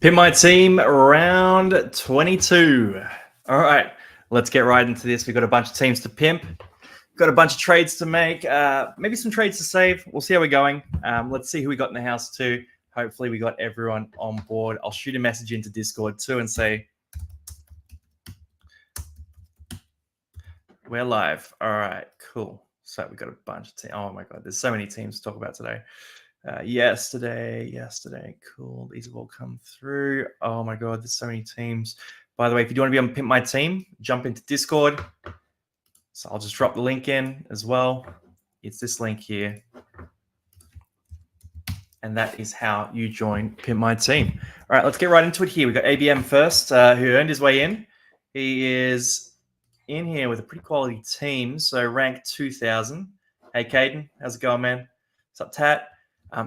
Pin my team round 22. All right, let's get right into this. We've got a bunch of teams to pimp. Got a bunch of trades to make. Maybe some trades to save. We'll see how we're going. Let's see who we got in the house too. Hopefully we got everyone on board. I'll shoot a message into Discord too and say, we're live. All right, cool. So we got a bunch of teams. Oh my God, there's so many teams to talk about today. Yesterday, cool. These have all come through. Oh my God, there's so many teams. By the way, if you do want to be on Pimp My Team, jump into Discord. So I'll just drop the link in as well. It's this link here. And that is how you join Pimp My Team. All right, let's get right into it here. We've got ABM first, who earned his way in. He is in here with a pretty quality team. So rank 2000. Hey, Kaden, how's it going, man? What's up, Tat?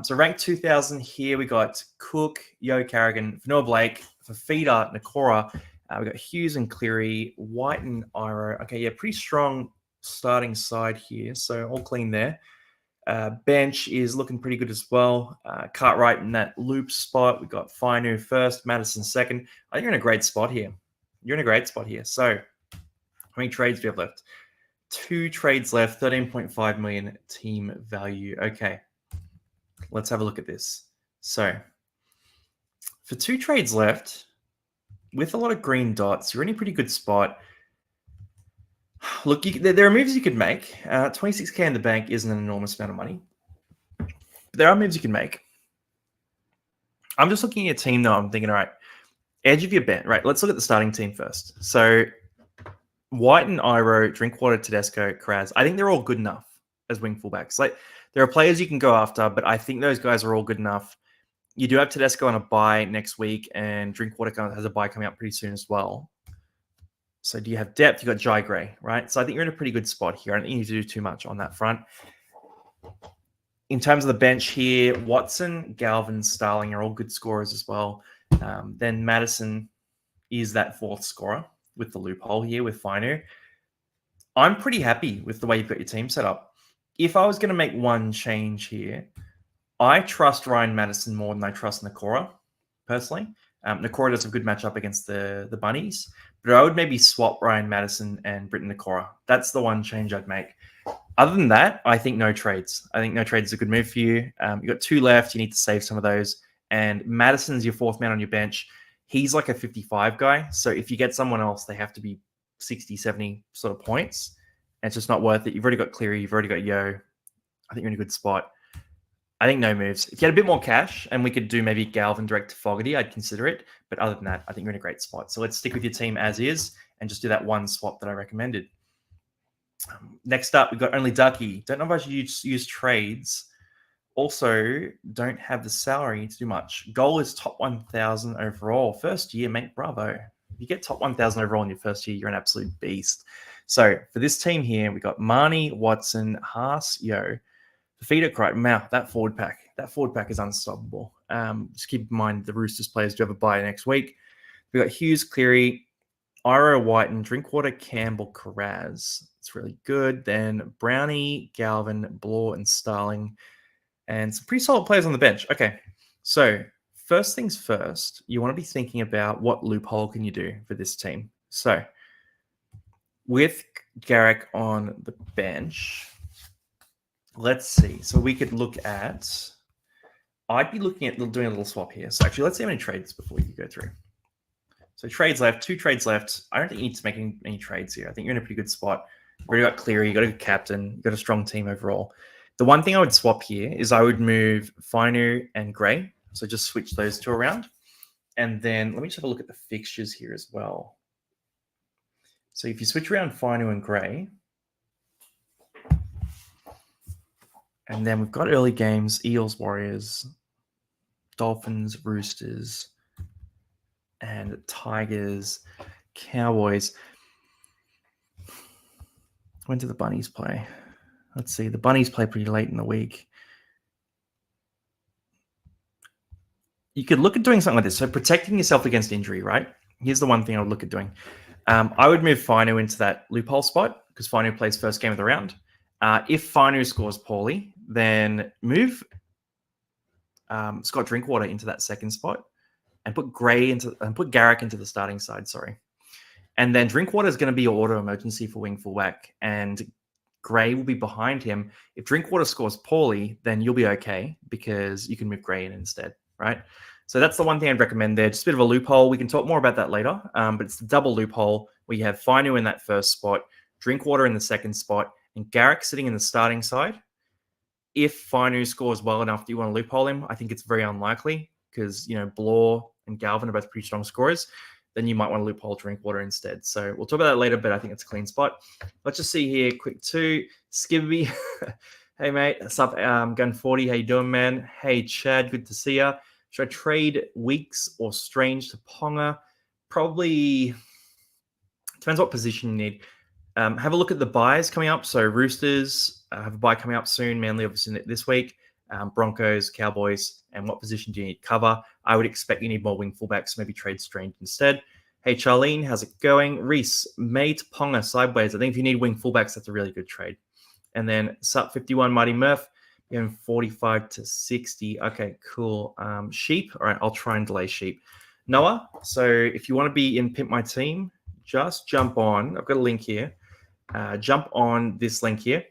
So rank 2000 here, we got Cook, Yo Carrigan, Vanilla Blake, Fafita, Nakora. We got Hughes and Cleary, White and Iro. Okay, yeah, pretty strong starting side here. So all clean there. Bench is looking pretty good as well. Cartwright in that loop spot. We got Fainu first, Madison second. I think you're in a great spot here. So how many trades do we have left? 2 trades left, 13.5 million team value. Okay. Let's have a look at this. So for 2 trades left, with a lot of green dots, you're in a pretty good spot. Look, there are moves you could make. 26K in the bank isn't an enormous amount of money. But there are moves you can make. I'm just looking at your team, though. I'm thinking, all right, edge of your bench. Right, let's look at the starting team first. So White and Iro, Drinkwater, Tedesco, Kraz. I think they're all good enough as wing fullbacks. Like, there are players you can go after, but I think those guys are all good enough. You do have Tedesco on a bye next week, and Drinkwater has a bye coming up pretty soon as well. So do you have depth? You've got Jai Gray, right? So I think you're in a pretty good spot here. I don't think you need to do too much on that front. In terms of the bench here, Watson, Galvin, Starling are all good scorers as well. Then Madison is that 4th scorer with the loophole here with Fainu. I'm pretty happy with the way you've got your team set up. If I was going to make one change here, I trust Ryan Madison more than I trust Nakora, personally. Nakora does a good matchup against the Bunnies, but I would maybe swap Ryan Madison and Britton Nakora. That's the one change I'd make. Other than that, I think no trades. I think no trades is a good move for you. You've got 2 left. You need to save some of those. And Madison's your 4th man on your bench. He's like a 55 guy. So if you get someone else, they have to be 60, 70 sort of points. And it's just not worth it. You've already got Cleary. You've already got Yo. I think you're in a good spot. I think no moves. If you had a bit more cash and we could do maybe Galvin direct to Fogarty, I'd consider it. But other than that, I think you're in a great spot. So let's stick with your team as is and just do that one swap that I recommended. Next up, we've got only Ducky. Don't know if I should use trades. Also, don't have the salary to do much. Goal is top 1,000 overall. First year, mate, bravo. If you get top 1,000 overall in your first year, you're an absolute beast. So for this team here, we got Marnie, Watson, Haas, Yo. Fafita, right? Wow, that forward pack is unstoppable. Just keep in mind the Roosters players do have a bye next week. We got Hughes, Cleary, Iro, White, and Drinkwater, Campbell, Carraz. It's really good. Then Brownie, Galvin, Blore, and Starling, and some pretty solid players on the bench. Okay, so first things first, you want to be thinking about what loophole can you do for this team. So with Garrick on the bench, let's see. So we could look at, I'd be looking at doing a little swap here. So actually, let's see how many trades before we go through. So trades left, 2 trades left. I don't think you need to make any trades here. I think you're in a pretty good spot. You've already got Cleary, you've got a good captain, you've got a strong team overall. The one thing I would swap here is I would move Fainu and Gray. So just switch those 2 around. And then let me just have a look at the fixtures here as well. So if you switch around Fainu and Gray, and then we've got early games, Eels, Warriors, Dolphins, Roosters, and Tigers, Cowboys. When do the Bunnies play? Let's see. The Bunnies play pretty late in the week. You could look at doing something like this. So protecting yourself against injury, right? Here's the one thing I would look at doing. I would move Fainu into that loophole spot because Fainu plays first game of the round. If Fainu scores poorly, then move Scott Drinkwater into that second spot. and put Garrick into the starting side. Sorry, and then Drinkwater is going to be your auto emergency for wing fullback, and Gray will be behind him. If Drinkwater scores poorly, then you'll be okay because you can move Gray in instead, right? So that's the one thing I'd recommend there. Just a bit of a loophole. We can talk more about that later, but it's the double loophole where you have Fainu in that first spot, Drinkwater in the second spot, and Garrick sitting in the starting side. If Fainu scores well enough that you want to loophole him, I think it's very unlikely because, Blore and Galvin are both pretty strong scorers. Then you might want to loophole Drinkwater instead. So we'll talk about that later, but I think it's a clean spot. Let's just see here, quick two. Skibby, hey mate, what's up? Gun 40, how you doing, man? Hey Chad, good to see ya. Should I trade Weeks or Strange to Ponga? Probably depends what position you need. Have a look at the buys coming up. So Roosters have a buy coming up soon. Manly obviously this week. Broncos, Cowboys, and what position do you need cover? I would expect you need more wing fullbacks, maybe trade Strange instead. Hey Charlene, how's it going? Reese, mate, Ponga, sideways. I think if you need wing fullbacks, that's a really good trade. And then Sup 51, Mighty Murph, going 45 to 60. Okay, cool. Sheep, all right, I'll try and delay Sheep. Noah, so if you want to be in Pimp My Team, just jump on. I've got a link here. Jump on this link here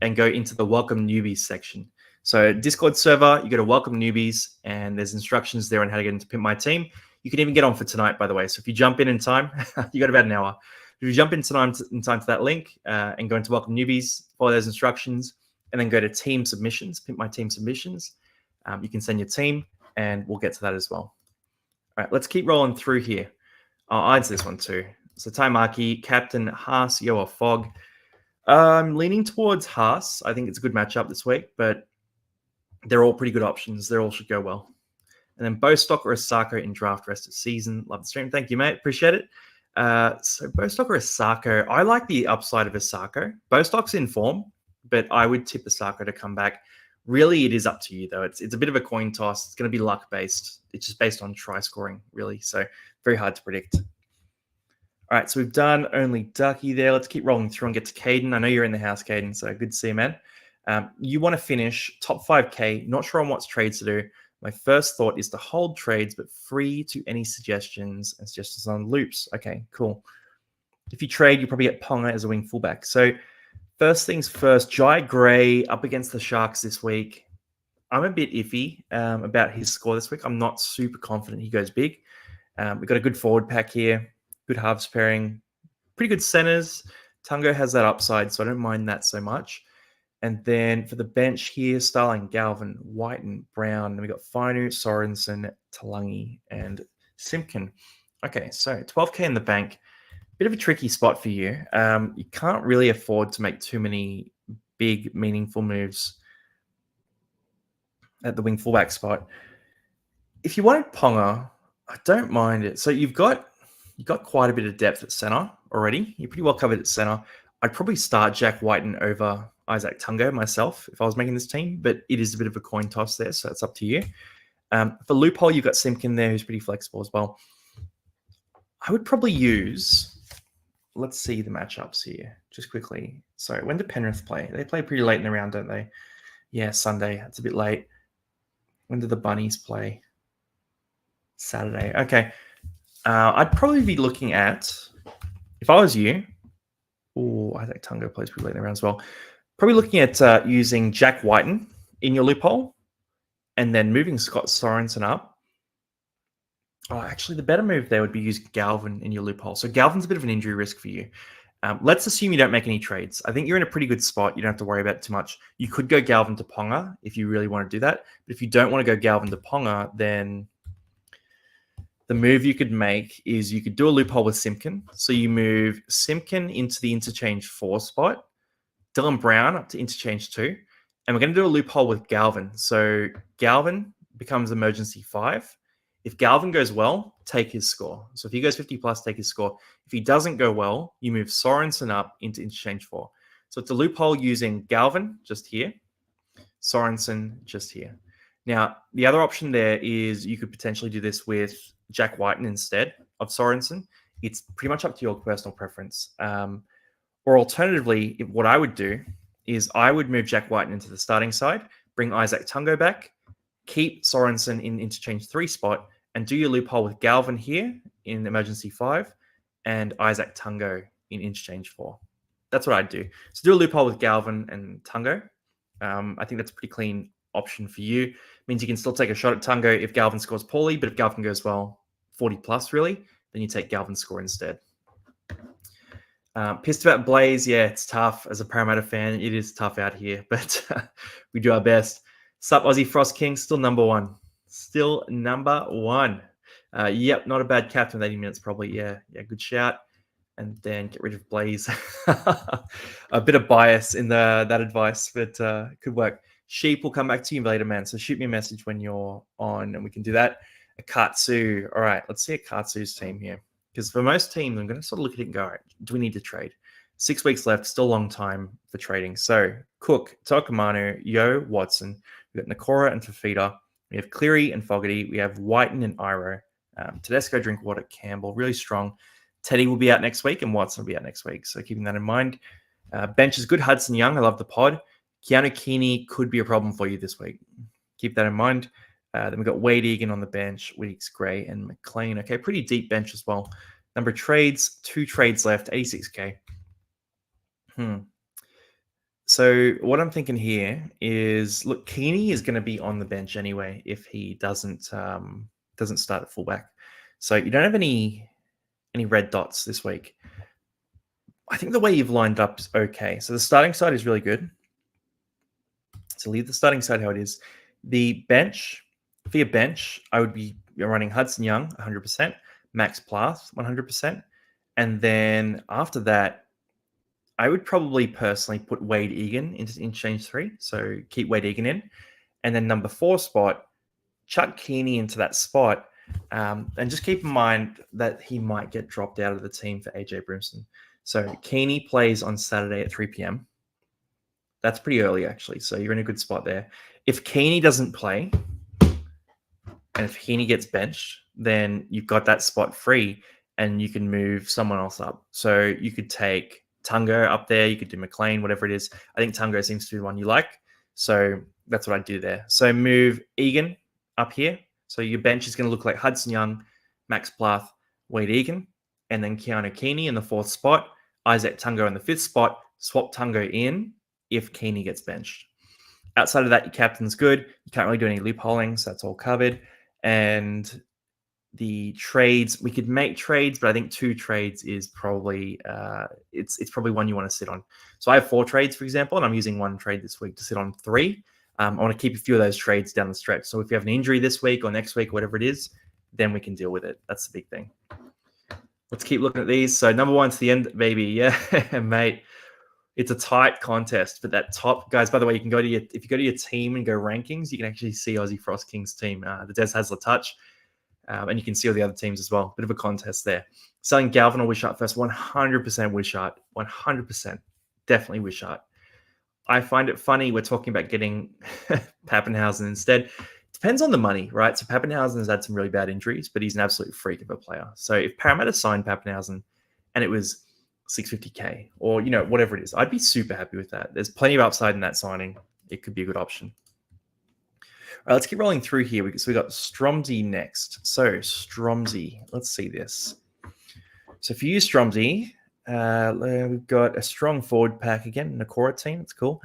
and go into the Welcome Newbies section. So Discord server, you go to Welcome Newbies, and there's instructions there on how to get into Pimp My Team. You can even get on for tonight, by the way. So if you jump in time, you got about an hour. If you jump in time to that link and go into Welcome Newbies, follow those instructions, and then go to Team Submissions, Pimp My Team Submissions. You can send your team, and we'll get to that as well. All right, let's keep rolling through here. I'll answer this one too. So Taimaki, Captain, Haas, Yoa, Fog. I'm leaning towards Haas. I think it's a good matchup this week, but they're all pretty good options. They all should go well. And then Bostock or Asako in draft rest of season. Love the stream. Thank you, mate. Appreciate it. So Bostock or Asako. I like the upside of Asako. Bostock's in form, but I would tip Asako to come back. Really, it is up to you, though. It's a bit of a coin toss. It's going to be luck-based. It's just based on try scoring, really. So very hard to predict. All right, so we've done only Ducky there. Let's keep rolling through and get to Kaden. I know you're in the house, Kaden, so good to see you, man. You want to finish top 5K. Not sure on what trades to do. My first thought is to hold trades, but free to any suggestions and suggestions on loops. Okay, cool. If you trade, you probably get Ponga as a wing fullback. So first things first, Jai Gray up against the Sharks this week. I'm a bit iffy about his score this week. I'm not super confident he goes big. We've got a good forward pack here, good halves pairing, pretty good centers. Tungo has that upside, so I don't mind that so much. And then for the bench here, Starling, Galvin, Whiten, Brown. Then we got Fainu, Sorensen, Talangi, and Simpkin. Okay, so 12K in the bank. Bit of a tricky spot for you. You can't really afford to make too many big, meaningful moves at the wing fullback spot. If you wanted Ponga, I don't mind it. So you've got quite a bit of depth at center already. You're pretty well covered at center. I'd probably start Jack Whiten over Isaac Tungo myself if I was making this team, but it is a bit of a coin toss there, so it's up to you. For loophole, you've got Simpkin there, who's pretty flexible as well. I would probably use, let's see the matchups here, just quickly. Sorry, when do Penrith play? They play pretty late in the round, don't they? Yeah, Sunday. That's a bit late. When do the Bunnies play? Saturday. Okay. I'd probably be looking at, if I was you, I think Tungo plays pretty late in the round as well. Probably looking at using Jack Whiten in your loophole and then moving Scott Sorensen up. Oh, actually, the better move there would be using Galvin in your loophole. So Galvin's a bit of an injury risk for you. Let's assume you don't make any trades. I think you're in a pretty good spot. You don't have to worry about it too much. You could go Galvin to Ponga if you really want to do that. But if you don't want to go Galvin to Ponga, then the move you could make is you could do a loophole with Simpkin. So you move Simpkin into the interchange 4 spot, Dylan Brown up to interchange 2, and we're going to do a loophole with Galvin. So Galvin becomes emergency 5. If Galvin goes well, take his score. So if he goes 50 plus, take his score. If he doesn't go well, you move Sorensen up into interchange 4. So it's a loophole using Galvin just here, Sorensen just here. Now, the other option there is you could potentially do this with Jack Whiten instead of Sorensen. It's pretty much up to your personal preference. Or alternatively, what I would do is I would move Jack Whiten into the starting side, bring Isaac Tungo back, keep Sorensen in interchange 3 spot, and do your loophole with Galvin here in emergency 5 and Isaac Tungo in interchange 4. That's what I'd do. So do a loophole with Galvin and Tungo. I think that's a pretty clean option for you. Means you can still take a shot at Tungo if Galvin scores poorly, but if Galvin goes well, 40 plus really, then you take Galvin's score instead. Pissed about Blaze. Yeah, it's tough. As a Parramatta fan, it is tough out here, but we do our best. Sup, Aussie Frost King, still number 1. Still number 1. Yep, not a bad captain. 80 minutes probably. Yeah, good shout. And then get rid of Blaze. A bit of bias in that advice, but could work. Sheep will come back to you later, man. So shoot me a message when you're on, and we can do that. Akatsu. All right, let's see Akatsu's team here. Because for most teams, I'm going to sort of look at it and go, all right, do we need to trade? 6 weeks left, still a long time for trading. So Cook, Tokamanu, Yo, Watson. We've got Nakora and Fafita. We have Cleary and Fogarty. We have Whiten and Iro. Tedesco, Drinkwater, Campbell, really strong. Teddy will be out next week and Watson will be out next week. So keeping that in mind. Bench is good. Hudson Young, I love the pod. Keanu Keeney could be a problem for you this week. Keep that in mind. Then we've got Wade Egan on the bench, Weeks Gray, and McLean. Okay, pretty deep bench as well. Number of trades, 2 trades left, 86K. So what I'm thinking here is, look, Keeney is going to be on the bench anyway if he doesn't start at fullback. So you don't have any red dots this week. I think the way you've lined up is okay. So the starting side is really good. So leave the starting side how it is. The bench, for your bench, I would be running Hudson Young 100%, Max Plath 100%, and then after that, I would probably personally put Wade Egan into interchange 3. So keep Wade Egan in, and then number 4 spot, chuck Keeney into that spot, and just keep in mind that he might get dropped out of the team for AJ Brimson. So Keeney plays on Saturday at 3 p.m. That's pretty early, actually. So you're in a good spot there. If Keeney doesn't play, and if Keeney gets benched, then you've got that spot free, and you can move someone else up. So you could take Tungo up there. You could do McLean, whatever it is. I think Tungo seems to be the one you like. So that's what I do there. So move Egan up here. So your bench is going to look like Hudson Young, Max Plath, Wade Egan, and then Keanu Keeney in the 4th spot, Isaac Tungo in the 5th spot. Swap Tungo in if Keeney gets benched. Outside of that, your captain's good. You can't really do any loopholing, so that's all covered. And the trades, we could make trades, but I think 2 trades is probably it's probably one you want to sit on. So I have 4 trades, for example, and I'm using 1 trade this week to sit on 3. I want to keep a few of those trades down the stretch. So if you have an injury this week or next week, whatever it is, then we can deal with it. That's the big thing. Let's keep looking at these. So number 1 to the end, baby. Yeah, mate. It's a tight contest, but that top, guys, by the way, you can go to if you go to your team and go rankings, you can actually see Aussie Frost Kings team. The Des has the touch, and you can see all the other teams as well. Bit of a contest there. Selling Galvin or Wishart first, 100% Wishart, 100%. Definitely Wishart. I find it funny we're talking about getting Pappenhausen instead. Depends on the money, right? So Pappenhausen has had some really bad injuries, but he's an absolute freak of a player. So if Parramatta signed Pappenhausen and it was $650K or, whatever it is, I'd be super happy with that. There's plenty of upside in that signing. It could be a good option. All right, let's keep rolling through here. So we got Stromsy next. So Stromsy, let's see this. So for you, Stromsy, we've got a strong forward pack again, Nakora team. It's cool.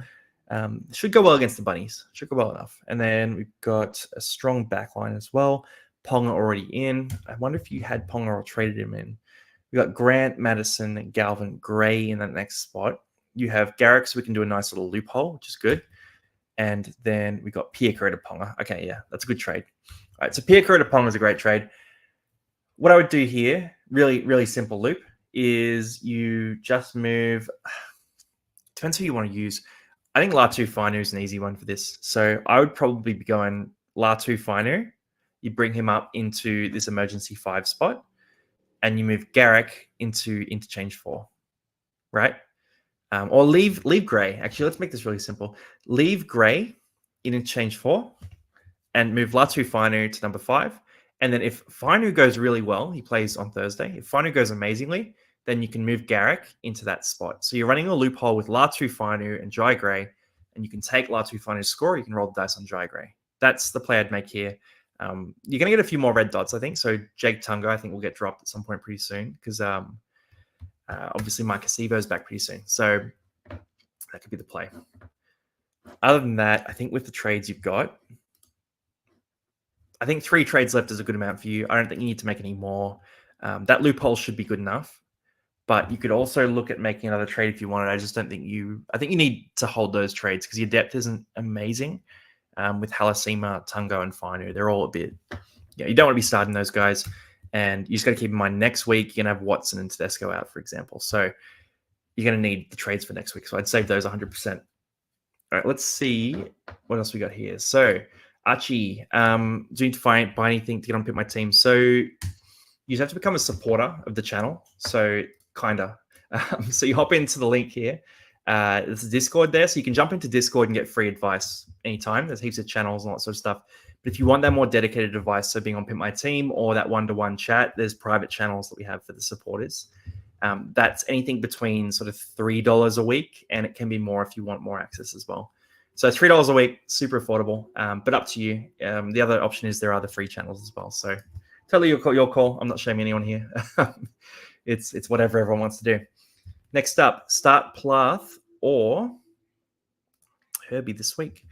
Should go well against the Bunnies. Should go well enough. And then we've got a strong backline as well. Ponga already in. I wonder if you had Ponga or traded him in. We've got Grant, Madison, Galvin, Gray in that next spot. You have Garrick, so we can do a nice little loophole, which is good. And then we got Pierre Carrera Ponga. Okay, yeah, that's a good trade. All right, so Pierre Carrera Ponga is a great trade. What I would do here, really, really simple loop, is you just move. Depends who you want to use. I think Latu Finu is an easy one for this. So I would probably be going Latu Finu. You bring him up into this emergency 5 spot, and you move Garrick into interchange 4, right? Or leave Gray. Actually, let's make this really simple. Leave Gray in interchange 4 and move Latu Finu to number 5. And then if Finu goes really well, he plays on Thursday. If Finu goes amazingly, then you can move Garrick into that spot. So you're running a loophole with Latu Finu and Jai Gray, and you can take Latu Finu's score. You can roll the dice on Jai Gray. That's the play I'd make here. You're going to get a few more red dots, I think. So Jake Tunga, I think, will get dropped at some point pretty soon because obviously Mike Acevo is back pretty soon. So that could be the play. Other than that, I think with the trades you've got, I think 3 trades left is a good amount for you. I don't think you need to make any more. That loophole should be good enough. But you could also look at making another trade if you wanted. I just don't think I think you need to hold those trades because your depth isn't amazing. With Halasima, Tungo, and Finu, they're all a bit. Yeah, you don't want to be starting those guys. And you just got to keep in mind next week, you're going to have Watson and Tedesco out, for example. So you're going to need the trades for next week. So I'd save those 100%. All right, let's see what else we got here. So Archie, do you need to buy anything to get on Pick My Team? So you have to become a supporter of the channel. So kinda. So you hop into the link here. There's a Discord there, so you can jump into Discord and get free advice anytime. There's heaps of channels and all that sort of stuff. But if you want that more dedicated advice, so being on Pimp My Team or that one-to-one chat, there's private channels that we have for the supporters. That's anything between sort of $3 a week, and it can be more if you want more access as well. So $3 a week, super affordable, but up to you. The other option is there are the free channels as well. So totally your call. I'm not shaming anyone here. It's whatever everyone wants to do. Next up, start Plath or Herbie this week.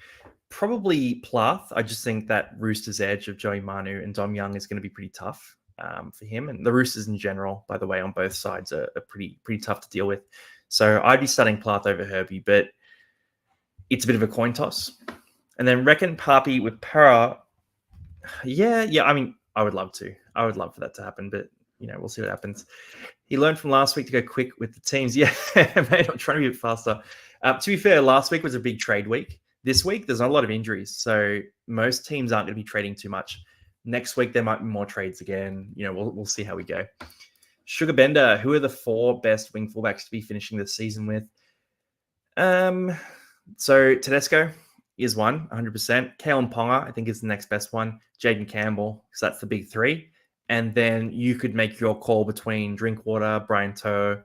Probably Plath. I just think that Roosters edge of Joey Manu and Dom Young is going to be pretty tough for him. And the Roosters in general, by the way, on both sides are pretty tough to deal with. So I'd be starting Plath over Herbie, but it's a bit of a coin toss. And then reckon Papi with Para. Yeah. I mean, I would love to. I would love for that to happen, but we'll see what happens. He learned from last week to go quick with the teams. Yeah, mate, I'm trying to be a bit faster. To be fair, last week was a big trade week. This week, there's not a lot of injuries, so most teams aren't going to be trading too much. Next week, there might be more trades again. We'll see how we go. Sugar Bender, who are the 4 best wing fullbacks to be finishing the season with? So Tedesco is one, 100%. Kalen Ponga, I think, is the next best one. Jaden Campbell, because that's the big 3. And then you could make your call between Drinkwater, Brian Toe,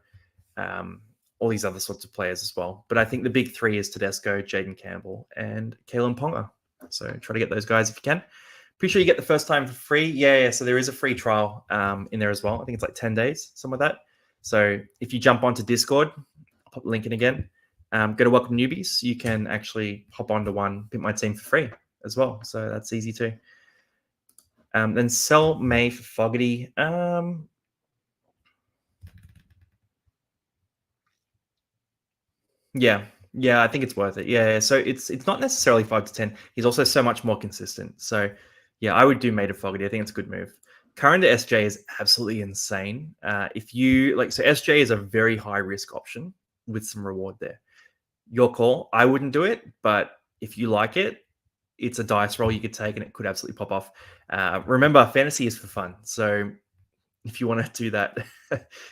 all these other sorts of players as well. But I think the big 3 is Tedesco, Jaden Campbell, and Kalen Ponga. So try to get those guys if you can. Pretty sure you get the first time for free. Yeah. So there is a free trial in there as well. I think it's like 10 days, something like that. So if you jump onto Discord, I'll put the link in again. Go to Welcome Newbies. You can actually hop onto Pimp My Team for free as well. So that's easy too. Then sell May for Fogarty. Yeah, I think it's worth it. Yeah, so it's not necessarily 5 to 10. He's also so much more consistent. So yeah, I would do May to Fogarty. I think it's a good move. Current to SJ is absolutely insane. If you so SJ is a very high risk option with some reward there. Your call. I wouldn't do it, but if you like it, it's a dice roll you could take and it could absolutely pop off. Remember, fantasy is for fun. So if you want to do that,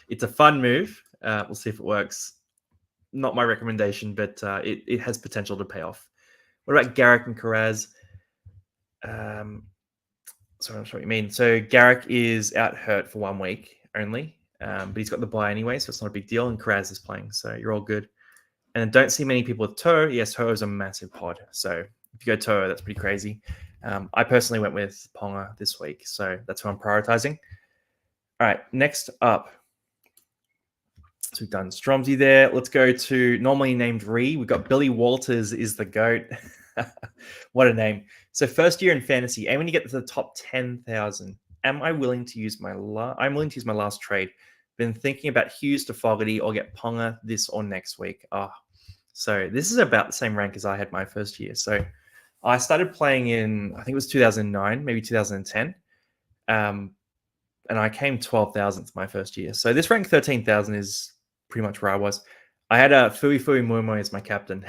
it's a fun move. We'll see if it works. Not my recommendation, but it has potential to pay off. What about Garrick and Karaz? Sorry, I'm not sure what you mean. So Garrick is out hurt for 1 week only, but he's got the bye anyway, so it's not a big deal. And Karaz is playing, so you're all good. And don't see many people with Toe. Yes, Toe is a massive pod. So if you go Toe, that's pretty crazy. I personally went with Ponga this week, so that's who I'm prioritizing. All right, next up. So we've done Stromsy there. Let's go to normally named Ree. We've got Billy Walters is the GOAT. What a name. So first year in fantasy, aiming to get to the top 10,000. I'm willing to use my last trade. Been thinking about Hughes to Fogarty or get Ponga this or next week. So this is about the same rank as I had my first year. So I started playing in, I think it was 2009, maybe 2010. And I came 12,000th my first year. So this rank 13,000 is pretty much where I was. I had a Fui Muimui as my captain.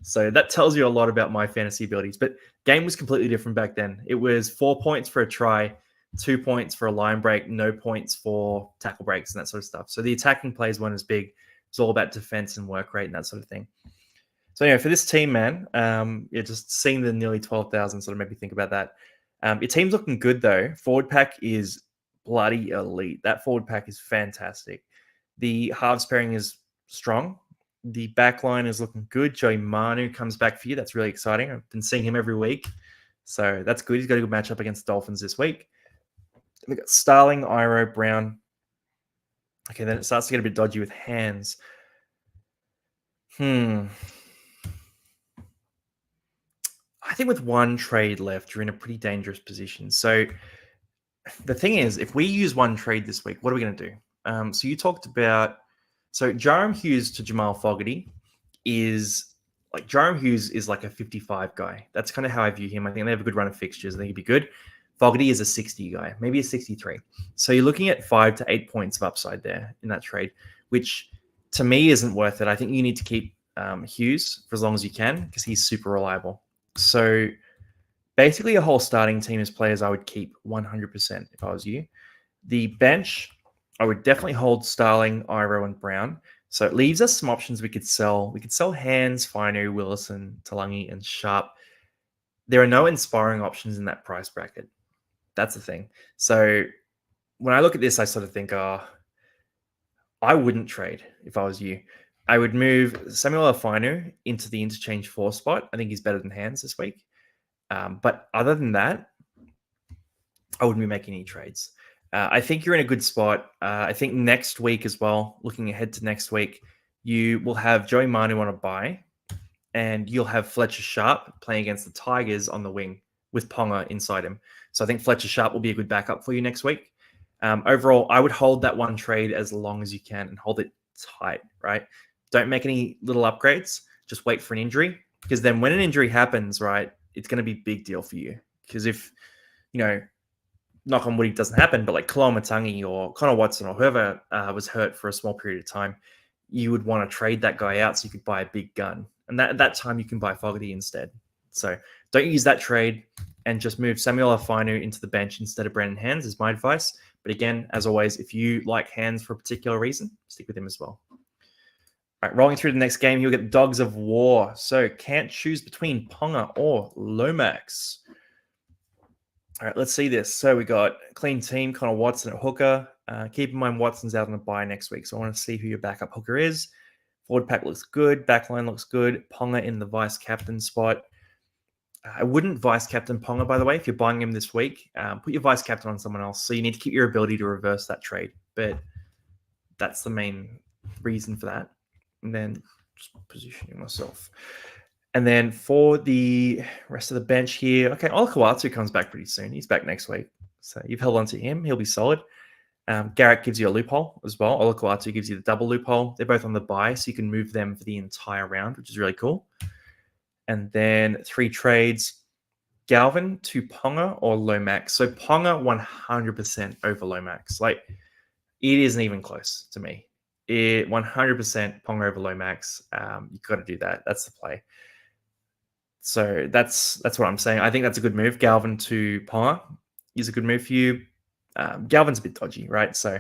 So that tells you a lot about my fantasy abilities. But game was completely different back then. It was 4 points for a try, 2 points for a line break, no points for tackle breaks and that sort of stuff. So the attacking plays weren't as big. It's all about defense and work rate and that sort of thing. So anyway, for this team, man, just seeing the nearly 12,000 sort of made me think about that. Your team's looking good, though. Forward pack is bloody elite. That forward pack is fantastic. The halves pairing is strong. The back line is looking good. Joey Manu comes back for you. That's really exciting. I've been seeing him every week. So that's good. He's got a good matchup against the Dolphins this week. We've got Starling, Iro, Brown. Okay, then it starts to get a bit dodgy with hands. I think with one trade left, you're in a pretty dangerous position. So the thing is, if we use one trade this week, what are we going to do? So you talked about, so Jarom Hughes to Jamal Fogarty is like, Jarom Hughes is like a 55 guy. That's kind of how I view him. I think they have a good run of fixtures. I think he'd be good. Fogarty is a 60 guy, maybe a 63. So you're looking at 5 to 8 points of upside there in that trade, which to me isn't worth it. I think you need to keep Hughes for as long as you can because he's super reliable. So basically a whole starting team is players I would keep 100% if I was you. The bench, I would definitely hold Starling, Iro, and Brown. So it leaves us some options we could sell. We could sell Hands, Fino, Willison, Talangi, and Sharp. There are no inspiring options in that price bracket. That's the thing. So when I look at this, I sort of think, I wouldn't trade if I was you. I would move Samuel Fino into the interchange 4 spot. I think he's better than Hands this week. But other than that, I wouldn't be making any trades. I think you're in a good spot. I think next week as well, looking ahead to next week, you will have Joey Manu on a bye, and you'll have Fletcher Sharp playing against the Tigers on the wing with Ponga inside him. So I think Fletcher Sharp will be a good backup for you next week. Overall, I would hold that one trade as long as you can and hold it tight, right? Don't make any little upgrades. Just wait for an injury, because then when an injury happens, right, it's going to be a big deal for you. Because if, knock on wood, it doesn't happen, but like Koloamatangi or Connor Watson or whoever was hurt for a small period of time, you would want to trade that guy out so you could buy a big gun. And at that time, you can buy Fogarty instead. So don't use that trade and just move Samuel Afinu into the bench instead of Brandon Hands is my advice. But again, as always, if you like Hands for a particular reason, stick with him as well. All right, rolling through the next game, you'll get Dogs of War. So can't choose between Ponga or Lomax. All right, let's see this. So we got clean team, Connor Watson at hooker. Keep in mind, Watson's out on a bye next week, so I want to see who your backup hooker is. Forward pack looks good. Backline looks good. Ponga in the vice captain spot. I wouldn't vice captain Ponga, by the way, if you're buying him this week. Put your vice captain on someone else. So you need to keep your ability to reverse that trade. But that's the main reason for that. And then just positioning myself. And then for the rest of the bench here, okay, Olakau'atu comes back pretty soon. He's back next week. So you've held on to him. He'll be solid. Garrett gives you a loophole as well. Olakau'atu gives you the double loophole. They're both on the bye, so you can move them for the entire round, which is really cool. And then 3 trades, Galvin to Ponga or Lomax. So Ponga 100% over Lomax. Like, it isn't even close to me. 100% Ponga over Lomax. You've got to do that. That's the play. So that's what I'm saying. I think that's a good move. Galvin to Ponga is a good move for you. Galvin's a bit dodgy, right? So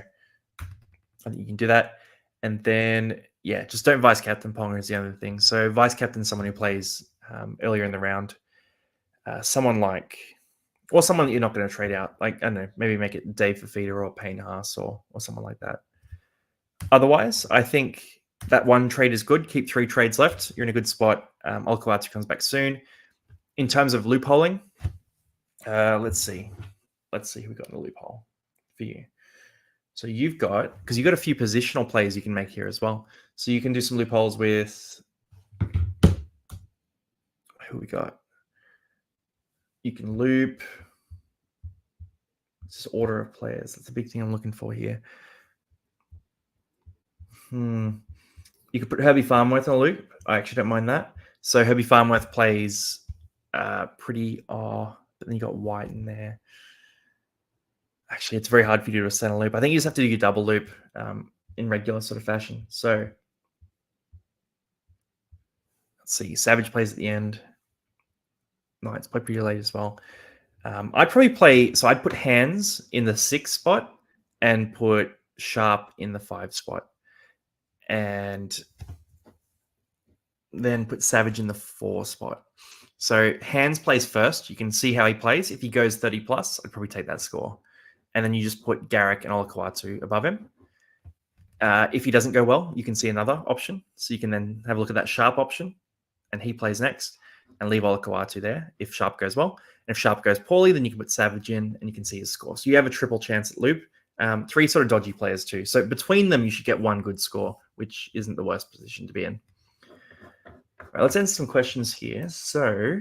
I think you can do that. And then, yeah, just don't vice captain Ponga is the other thing. So vice captain someone who plays earlier in the round. Someone that you're not going to trade out. Like, I don't know, maybe make it Dave Fafita or Payne Haas or someone like that. Otherwise, I think that one trade is good. Keep 3 trades left. You're in a good spot. Olakau'atu comes back soon. In terms of loopholing, let's see who we got in the loophole for you. So you've got a few positional plays you can make here as well. So you can do some loopholes with who we got. You can loop. It's just order of players. That's a big thing I'm looking for here. You could put Herbie Farmworth in a loop. I actually don't mind that. So Herbie Farmworth plays pretty but then you got White in there. Actually, it's very hard for you to do a center loop. I think you just have to do your double loop in regular sort of fashion. So let's see. Savage plays at the end. Knights play pretty late as well. I'd put Hands in the 6 spot and put Sharp in the 5 spot. And then put Savage in the 4 spot. So Hands plays first. You can see how he plays. If he goes 30 plus, I'd probably take that score. And then you just put Garrick and Olakau'atu above him. If he doesn't go well, you can see another option. So you can then have a look at that Sharp option, and he plays next, and leave Olakau'atu there if Sharp goes well. if Sharp goes poorly, then you can put Savage in and you can see his score. So you have a triple chance at loop. 3 sort of dodgy players too. So between them, you should get 1 good score, which isn't the worst position to be in. All right, let's answer some questions here. So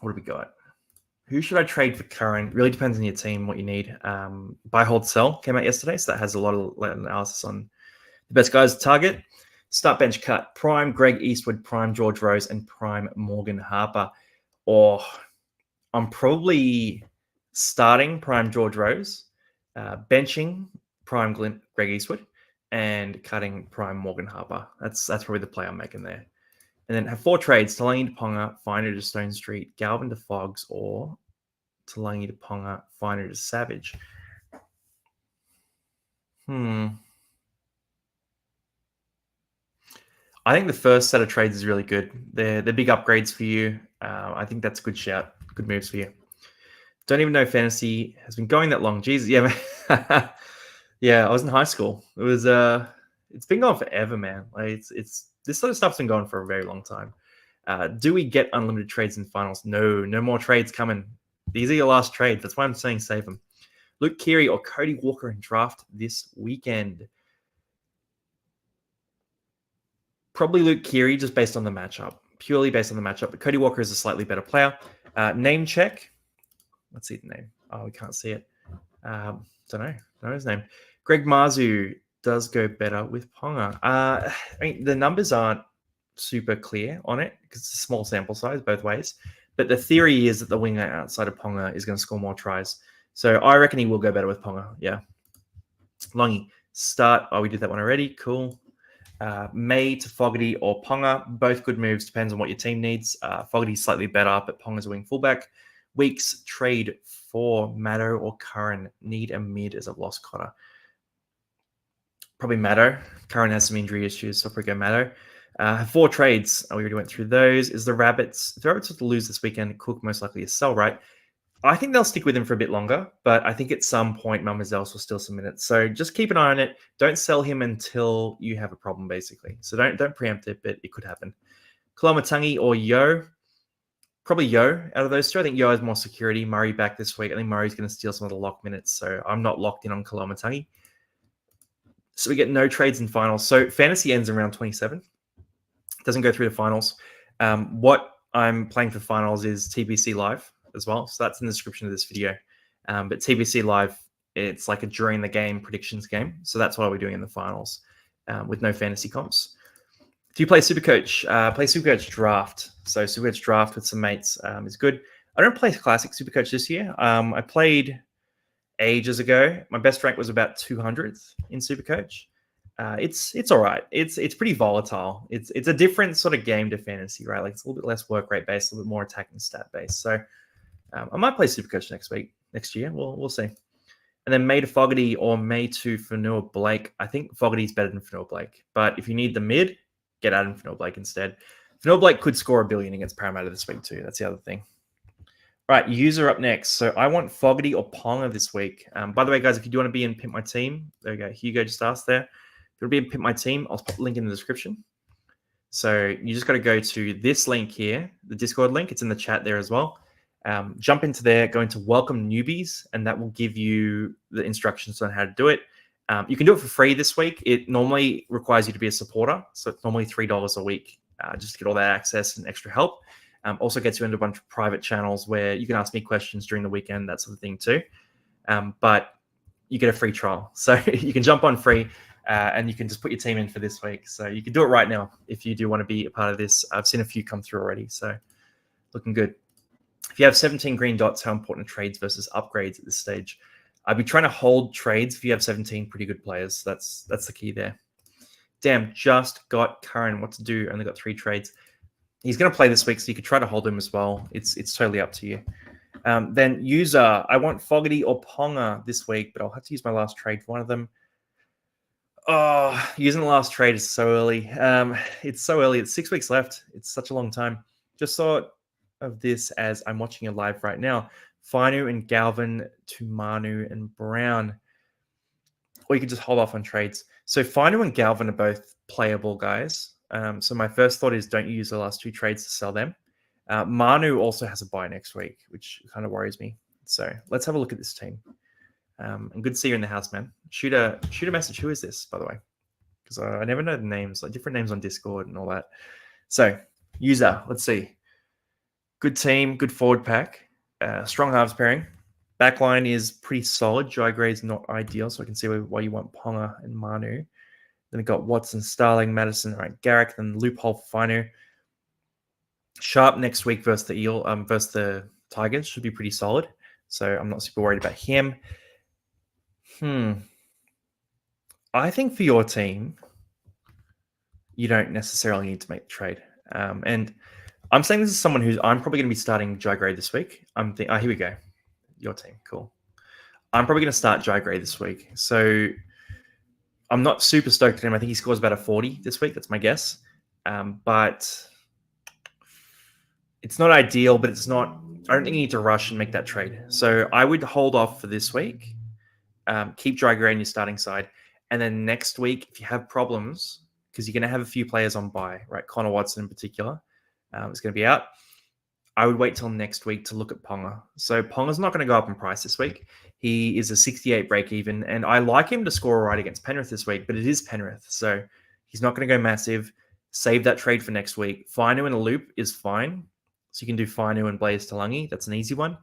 what do we got? Who should I trade for current? Really depends on your team, what you need. Buy, hold, sell came out yesterday, so that has a lot of analysis on the best guys to target. Start, bench, cut. Prime Greg Eastwood, prime George Rose, and prime Morgan Harper. Or I'm probably starting prime George Rose, benching prime Greg Eastwood, and cutting prime Morgan Harper. That's probably the play I'm making there. And then have 4 trades: Talangi to Ponga, Finder to Stone Street, Galvin to Fogs, or Talangi to Ponga, Finder to Savage. I think the first set of trades is really good. They're big upgrades for you. I think that's a good shout. Good moves for you. Don't even know fantasy has been going that long. Jesus, yeah, man. Yeah, I was in high school. It was it's been going forever, man. Like it's this sort of stuff's been going for a very long time. Do we get unlimited trades in finals? No more trades coming. These are your last trades. That's why I'm saying save them. Luke Keary or Cody Walker in draft this weekend. Probably Luke Keary, just based on the matchup. Purely based on the matchup. But Cody Walker is a slightly better player. Name check. Let's see the name. Oh, we can't see it. Don't know his name. Greg Marzu does go better with Ponga. I mean, the numbers aren't super clear on it because it's a small sample size both ways. But the theory is that the winger outside of Ponga is going to score more tries. So I reckon he will go better with Ponga. Yeah. Longy, start. Oh, we did that one already. Cool. May to Fogarty or Ponga. Both good moves. Depends on what your team needs. Fogarty's slightly better, but Ponga's a wing fullback. Weeks trade for Maddo or Curran. Need a mid as I've lost Cotter. Probably Maddo. Curran has some injury issues, so I'll probably go Maddo. 4 trades. We already went through those. Is the Rabbits. The Rabbits have to lose this weekend. Cook most likely is sell, right? I think they'll stick with him for a bit longer, but I think at some point Mamazels will still some minutes. So just keep an eye on it. Don't sell him until you have a problem, basically. So don't preempt it, but it could happen. Kolomatangi or Yo. Probably Yo out of those 2. I think Yo has more security. Murray back this week. I think Murray's going to steal some of the lock minutes, so I'm not locked in on Kolomatangi. So we get no trades in finals. So fantasy ends in round 27. Doesn't go through the finals. What I'm playing for finals is TBC Live as well. So that's in the description of this video. But TBC Live, it's like a during the game predictions game. So that's what we're doing in the finals with no fantasy comps. Do you play Supercoach? Play Supercoach Draft. So Supercoach Draft with some mates is good. I don't play Classic Supercoach this year. I played ages ago. My best rank was about 200th in Supercoach. It's all right. It's pretty volatile. It's a different sort of game to fantasy, right? Like it's a little bit less work rate based, a little bit more attacking stat based. So I might play Supercoach next year. We'll see. And then May to Fogarty or May to Fanua Blake. I think Fogarty's better than Fanua Blake. But if you need the mid, get Adam Fanua Blake instead. Fanua Blake could score $1 billion against Parramatta this week too. That's the other thing. All right, user up next. So I want Fogarty or Ponga this week. By the way, guys, if you do want to be in Pimp My Team, there we go. Hugo just asked there. If you want to be in Pimp My Team, I'll put the link in the description. So you just got to go to this link here, the Discord link. It's in the chat there as well. Jump into there, go into Welcome Newbies, and that will give you the instructions on how to do it. You can do it for free this week. It normally requires you to be a supporter. So it's normally $3 a week just to get all that access and extra help. Also gets you into a bunch of private channels where you can ask me questions during the weekend, that sort of thing too. But you get a free trial. So you can jump on free and you can just put your team in for this week. So you can do it right now if you do want to be a part of this. I've seen a few come through already. So looking good. If you have 17 green dots, how important are trades versus upgrades at this stage? I'd be trying to hold trades if you have 17 pretty good players. That's the key there. Damn, just got Curran. What to do? Only got 3 trades. He's going to play this week, so you could try to hold him as well. It's totally up to you. Then user, I want Fogarty or Ponga this week, but I'll have to use my last trade for one of them. Oh, using the last trade is so early. It's so early. It's 6 weeks left. It's such a long time. Just thought of this as I'm watching it live right now. Finu and Galvin to Manu and Brown. Or you could just hold off on trades. So Finu and Galvin are both playable guys. So my first thought is don't use the last 2 trades to sell them. Manu also has a bye next week, which kind of worries me. So let's have a look at this team. And good to see you in the house, man. Shoot a message. Who is this, by the way? Because I never know the names, like different names on Discord and all that. So user, let's see. Good team, good forward pack, strong halves pairing. Backline is pretty solid. Dry grade's not ideal, so I can see why you want Ponga and Manu. Then we've got Watson, Starling, Madison, right? Garrick, then loophole for Finu. Sharp next week versus the Tigers should be pretty solid. So I'm not super worried about him. I think for your team, you don't necessarily need to make the trade. And I'm saying this is someone I'm probably going to be starting Dry Grade this week. Here we go. Your team, cool. I'm probably going to start Dry Grade this week. So I'm not super stoked at him. I think he scores about a 40 this week. That's my guess. But it's not ideal, but it's not. I don't think you need to rush and make that trade. So I would hold off for this week. Keep Dry Grade on your starting side. And then next week, if you have problems, because you're going to have a few players on bye, right? Connor Watson in particular is going to be out. I would wait till next week to look at Ponga. So Ponga's not going to go up in price this week. He is a 68 break even, and I like him to score all right against Penrith this week, but it is Penrith, so he's not going to go massive. Save that trade for next week. Finu in a loop is fine. So you can do Finu and Blaze Talangi. That's an easy one.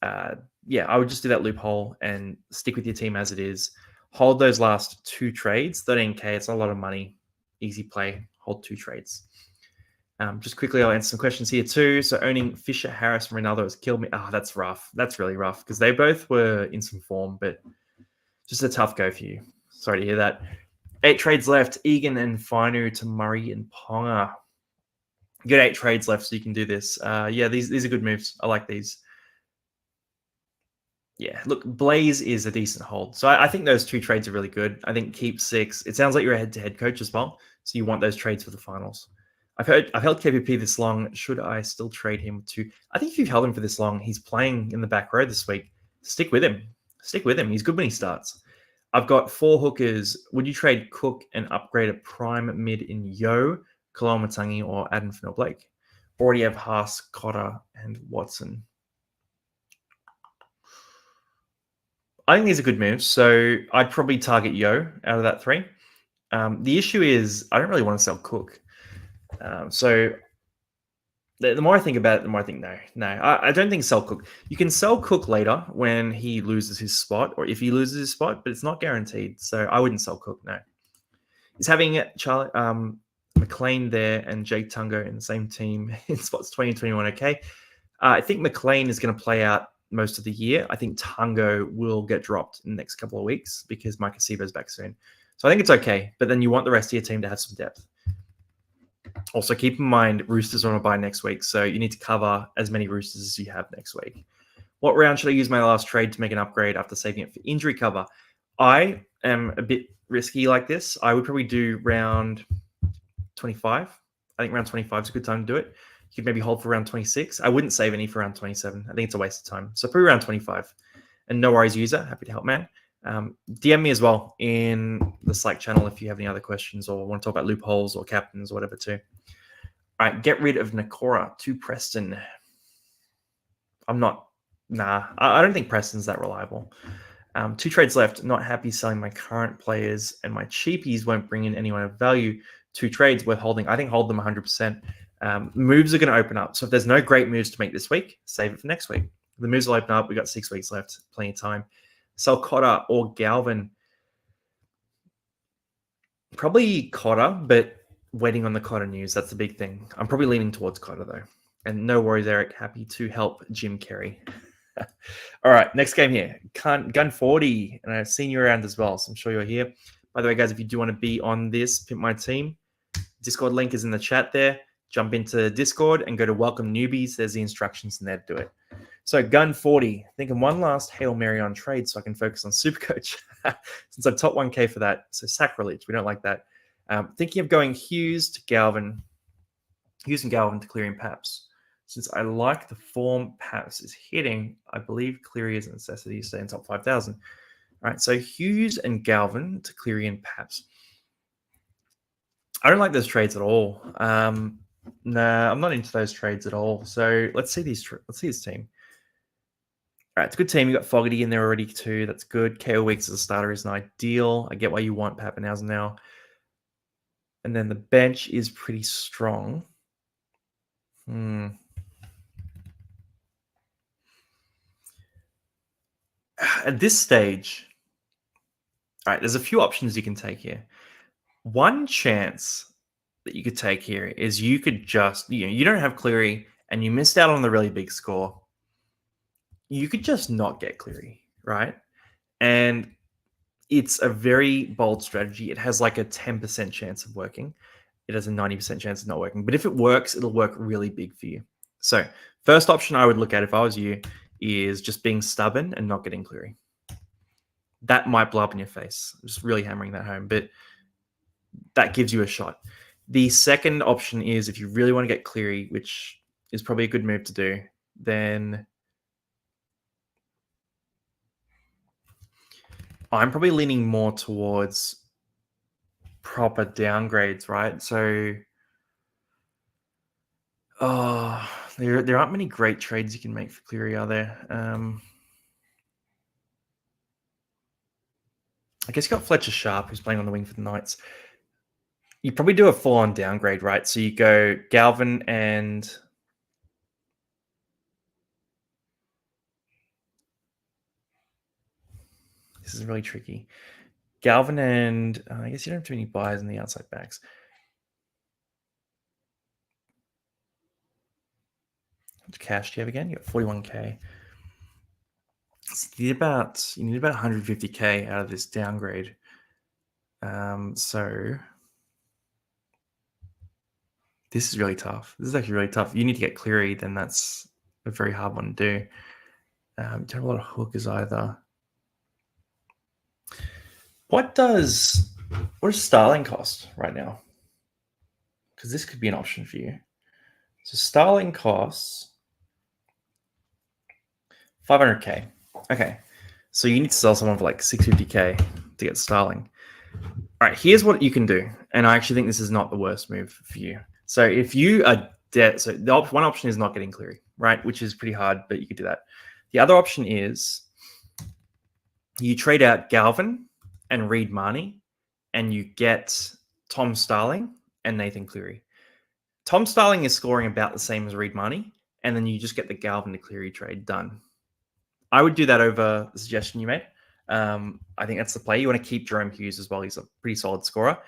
I would just do that loophole and stick with your team as it is. Hold those last two trades. 13K, it's not a lot of money. Easy play. Hold two trades. Just quickly, I'll answer some questions here too. So owning Fisher, Harris, and Ronaldo has killed me. That's rough. That's really rough because they both were in some form, but just a tough go for you. Sorry to hear that. 8 trades left. Egan and Finu to Murray and Ponga. You got 8 trades left, so you can do this. These are good moves. I like these. Yeah, look, Blaze is a decent hold. So I think those 2 trades are really good. I think keep 6. It sounds like you're a head-to-head coach as well, so you want those trades for the finals. I've held KPP this long. Should I still trade him to? I think if you've held him for this long, he's playing in the back row this week. Stick with him. He's good when he starts. I've got 4 hookers. Would you trade Cook and upgrade a prime mid in Yo, Kalamatangi, or Adam Finnell-Blake? Already have Haas, Cotter, and Watson. I think these are good moves. So I'd probably target Yo out of that 3. The issue is I don't really want to sell Cook. So the more I think about it, the more I think no. I don't think sell Cook. You can sell Cook later when he loses his spot, or if he loses his spot, but it's not guaranteed. So I wouldn't sell Cook. No. Is having Charlie McLean there and Jake Tungo in the same team in spots 2021 okay? I think McLean is going to play out most of the year. I think Tungo will get dropped in the next couple of weeks because Mike Acebo's back soon. So I think it's okay, but then you want the rest of your team to have some depth. Also, keep in mind, Roosters are on a bye next week, so you need to cover as many Roosters as you have next week. What round should I use my last trade to make an upgrade after saving it for injury cover? I am a bit risky like this. I would probably do round 25. I think round 25 is a good time to do it. You could maybe hold for round 26. I wouldn't save any for round 27. I think it's a waste of time. So probably round 25. And no worries, user. Happy to help, man. DM me as well in the Slack channel if you have any other questions or want to talk about loopholes or captains or whatever too. All right, get rid of Nakora to Preston. I don't think Preston's that reliable. 2 trades left. Not happy selling my current players, and my cheapies won't bring in anyone of value. 2 trades worth holding. I think hold them 100%. Moves are going to open up. So if there's no great moves to make this week, save it for next week. The moves will open up. We've got 6 weeks left. Plenty of time. Sell Cotter or Galvin. Probably Cotter, but waiting on the Cotter news. That's the big thing. I'm probably leaning towards Cotter, though. And no worries, Eric. Happy to help Jim Carey. All right, next game here. Gun 40. And I've seen you around as well, so I'm sure you're here. By the way, guys, if you do want to be on this Pimp My Team, Discord link is in the chat there. Jump into Discord and go to Welcome Newbies. There's the instructions in there to do it. So Gun 40, thinking one last Hail Mary on trade so I can focus on Supercoach since I've top 1K for that. So sacrilege, we don't like that. Thinking of going Hughes and Galvin to Cleary and Paps. Since I like the form Paps is hitting, I believe Cleary is a necessity to stay in top 5,000. All right, so Hughes and Galvin to Cleary and Paps. I don't like those trades at all. Nah, I'm not into those trades at all. So let's see let's see his team. All right, it's a good team. You got Fogarty in there already too. That's good. KO Weeks as a starter isn't ideal. I get why you want Pappenhausen now. And then the bench is pretty strong. At this stage, all right, there's a few options you can take here. One chance that you could take here is you could just, you don't have Cleary and you missed out on the really big score. You could just not get Cleary, right? And it's a very bold strategy. It has like a 10% chance of working. It has a 90% chance of not working. But if it works, it'll work really big for you. So first option I would look at if I was you is just being stubborn and not getting Cleary. That might blow up in your face. I'm just really hammering that home. But that gives you a shot. The second option is if you really want to get Cleary, which is probably a good move to do, then I'm probably leaning more towards proper downgrades, right? So, there aren't many great trades you can make for Cleary, are there? I guess you got Fletcher Sharp, who's playing on the wing for the Knights. You probably do a full-on downgrade, right? So you go Galvin and this is really tricky. Galvin and I guess you don't have too many buys in the outside backs. How much cash do you have again? You got 41k. So you need about 150k out of this downgrade. So this is really tough. This is actually really tough. You need to get Cleary, then that's a very hard one to do. Don't have a lot of hookers either. What does Starling cost right now? Because this could be an option for you. So Starling costs 500k. Okay. So you need to sell someone for like 650k to get Starling. All right, here's what you can do. And I actually think this is not the worst move for you. So if you are dead, so the one option is not getting Cleary, right? Which is pretty hard, but you could do that. The other option is you trade out Galvin and Reed Marnie, and you get Tom Starling and Nathan Cleary. Tom Starling is scoring about the same as Reed Marnie, and then you just get the Galvin to Cleary trade done. I would do that over the suggestion you made. I think that's the play. You want to keep Jerome Hughes as well. He's a pretty solid scorer.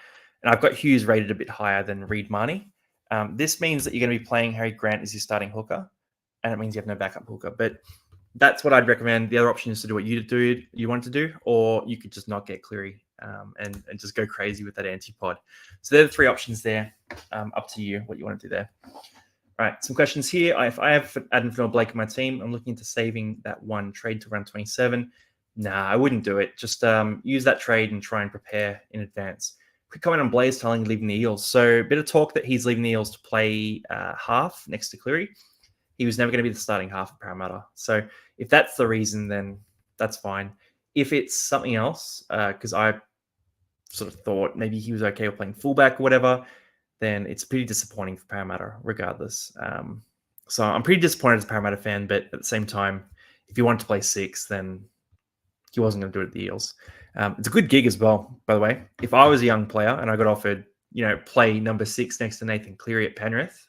And I've got Hughes rated a bit higher than Reed Marnie. This means that you're going to be playing Harry Grant as your starting hooker, and it means you have no backup hooker. But that's what I'd recommend. The other option is to do what you want to do, or you could just not get Cleary and just go crazy with that antipod. So there are the three options there. Up to you what you want to do there. All right, some questions here. If I have Adam Blake in my team, I'm looking into saving that one trade to round 27. Nah, I wouldn't do it. Just use that trade and try and prepare in advance. Quick comment on Blaze telling leaving the Eels. So a bit of talk that he's leaving the Eels to play half next to Cleary. He was never going to be the starting half of Parramatta. So if that's the reason, then that's fine. If it's something else, because I sort of thought maybe he was okay with playing fullback or whatever, then it's pretty disappointing for Parramatta regardless. So I'm pretty disappointed as a Parramatta fan, but at the same time, if he wanted to play 6, then he wasn't going to do it at the Eels. It's a good gig as well, by the way. If I was a young player and I got offered, play number 6 next to Nathan Cleary at Penrith,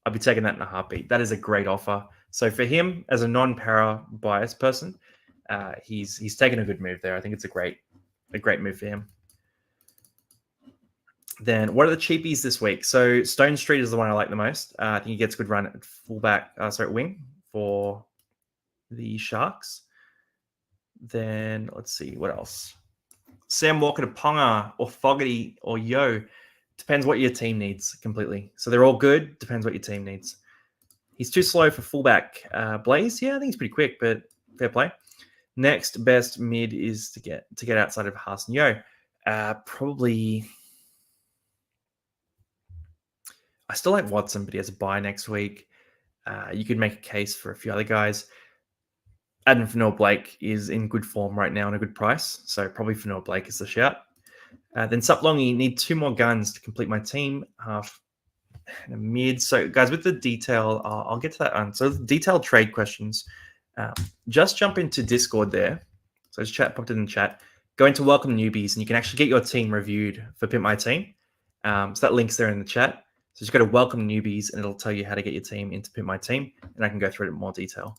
I'd be taking that in a heartbeat. That is a great offer. So for him, as a non-para biased person, he's taken a good move there. I think it's a great move for him. Then what are the cheapies this week? So Stone Street is the one I like the most. I think he gets a good run at fullback, at wing for the Sharks. Then let's see what else. Sam Walker to Ponga or Fogarty or Yo. Depends what your team needs completely. So they're all good. Depends what your team needs. He's too slow for fullback. Blaze, yeah, I think he's pretty quick, but fair play. Next best mid is to get outside of Haas and Yo. Probably. I still like Watson, but he has a bye next week. You could make a case for a few other guys. Adam Blake is in good form right now and a good price. So probably Blake is the shout. Then Suplongi, need 2 more guns to complete my team. and a mid. So, guys, with the detail, I'll get to that on. So, detailed trade questions. Just jump into Discord there. So, just popped it in the chat. Go into welcome newbies, and you can actually get your team reviewed for Pimp My Team. So that link's there in the chat. So just go to welcome newbies, and it'll tell you how to get your team into Pimp My Team, and I can go through it in more detail.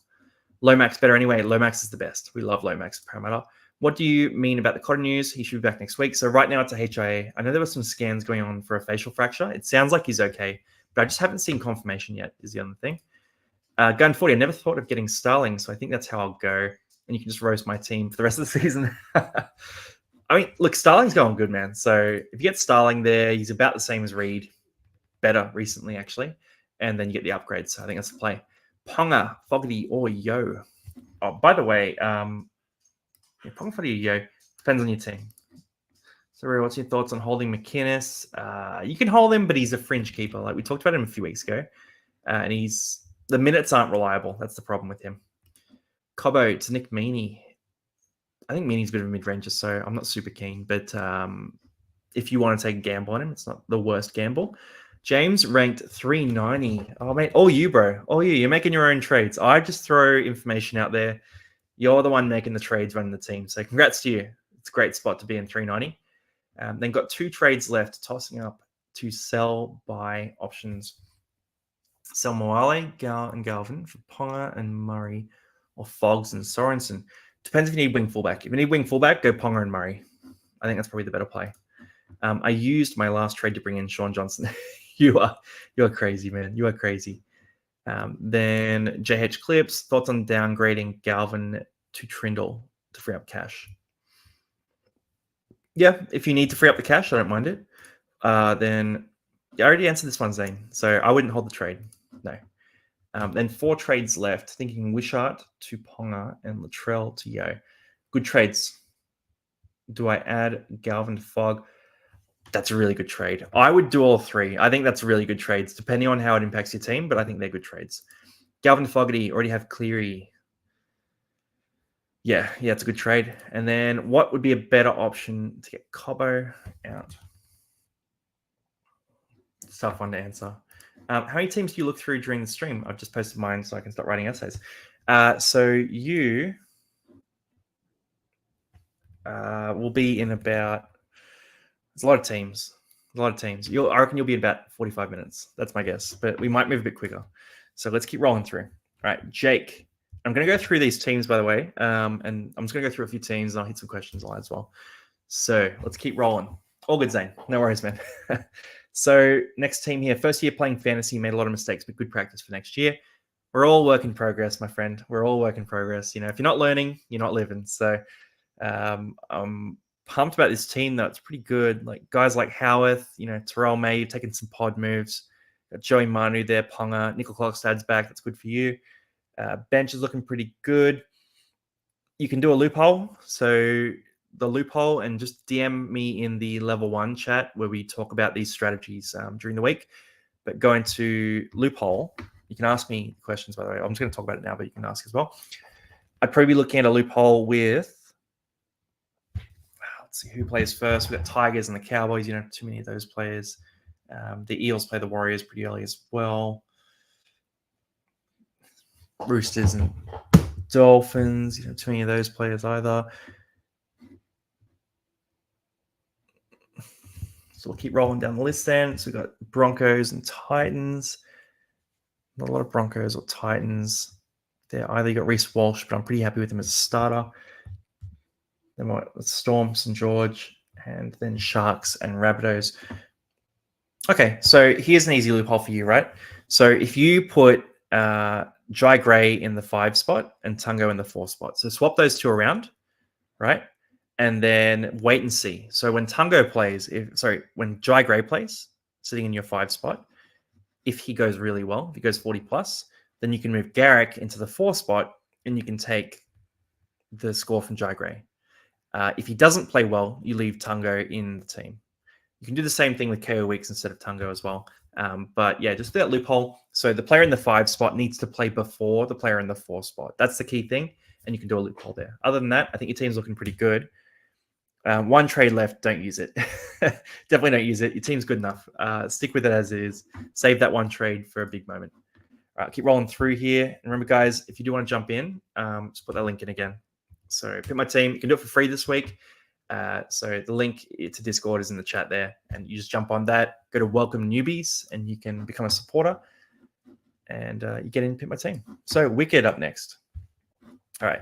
Lomax better anyway. Lomax is the best. We love Lomax Parramatta. What do you mean about the Cotter news? He should be back next week. So right now it's a HIA. I know there were some scans going on for a facial fracture. It sounds like he's okay, but I just haven't seen confirmation yet is the other thing. Gun 40, I never thought of getting Starling, so I think that's how I'll go. And you can just roast my team for the rest of the season. I mean, look, Starling's going good, man. So if you get Starling there, he's about the same as Reed. Better recently, actually. And then you get the upgrades. So I think that's the play. Ponga, Fogarty, or Yo. Oh, by the way, Ponga, Fogarty, or Yo. Depends on your team. So, Ray, what's your thoughts on holding McInnes? You can hold him, but he's a fringe keeper. Like we talked about him a few weeks ago. And the minutes aren't reliable. That's the problem with him. Cobbo to Nick Meaney. I think Meaney's a bit of a mid-ranger, so I'm not super keen. But if you want to take a gamble on him, it's not the worst gamble. James ranked 390. Oh, mate, all you, bro. All you. You're making your own trades. I just throw information out there. You're the one making the trades, running the team. So congrats to you. It's a great spot to be in 390. Then got 2 trades left, tossing up to sell by options. Sell Moale, Gal, and Galvin for Ponga and Murray, or Foggs and Sorensen. Depends if you need wing fullback. If you need wing fullback, go Ponga and Murray. I think that's probably the better play. I used my last trade to bring in Sean Johnson. You're crazy, man. You are crazy. Then JH Clips, thoughts on downgrading Galvin to Trindle to free up cash. Yeah, if you need to free up the cash, I don't mind it. Then I already answered this one, Zane. So I wouldn't hold the trade. No. Then 4 trades left. Thinking Wishart to Ponga and Latrell to Yo. Good trades. Do I add Galvin to Fog? That's a really good trade. I would do all 3. I think that's really good trades, depending on how it impacts your team, but I think they're good trades. Galvin to Fogarty, already have Cleary. Yeah, it's a good trade. And then what would be a better option to get Cobbo out? It's a tough one to answer. How many teams do you look through during the stream? I've just posted mine so I can start writing essays. So you will be in about... There's a lot of teams. I reckon you'll be in about 45 minutes. That's my guess. But we might move a bit quicker. So let's keep rolling through. All right, Jake. I'm going to go through these teams, by the way. And I'm just going to go through a few teams, and I'll hit some questions on as well. So let's keep rolling. All good, Zane. No worries, man. So next team here. First year playing fantasy. Made a lot of mistakes, but good practice for next year. We're all work in progress, my friend. We're all work in progress. You know, if you're not learning, you're not living. So I'm pumped about this team, though. It's pretty good. Like guys like Howarth, Terrell May, taking some pod moves. Got Joey Manu there, Ponga. Nickel Clockstad's back. That's good for you. Bench is looking pretty good. You can do a loophole. So the loophole, and just DM me in the level 1 chat where we talk about these strategies during the week. But go into loophole. You can ask me questions, by the way. I'm just going to talk about it now, but you can ask as well. I'd probably be looking at a loophole with... Let's see who plays first. We've got Tigers and the Cowboys. You don't have too many of those players. The Eels play the Warriors pretty early as well. Roosters and Dolphins. You don't have too many of those players either. So we'll keep rolling down the list then. So we've got Broncos and Titans. Not a lot of Broncos or Titans there either. You got Reece Walsh, but I'm pretty happy with him as a starter. Then we've got Storm, St. George, and then Sharks and Rabbitohs. Okay, so here's an easy loophole for you, right? So if you put Jai Gray in the 5 spot and Tungo in the 4 spot, so swap those 2 around, right? And then wait and see. So when Tungo plays, when Jai Gray plays, sitting in your 5 spot, if he goes really well, if he goes 40 plus, then you can move Garrick into the 4 spot and you can take the score from Jai Gray. If he doesn't play well, you leave Tungo in the team. You can do the same thing with KO Weeks instead of Tungo as well. But yeah, just that loophole. So the player in the 5 spot needs to play before the player in the 4 spot. That's the key thing. And you can do a loophole there. Other than that, I think your team's looking pretty good. One trade left. Don't use it. Definitely don't use it. Your team's good enough. Stick with it as is. Save that one trade for a big moment. All right, keep rolling through here. And remember, guys, if you do want to jump in, just put that link in again. So pick my team. You can do it for free this week. So the link to Discord is in the chat there. And you just jump on that. Go to Welcome Newbies, and you can become a supporter. And you get in and pick my team. So Wicked up next. All right.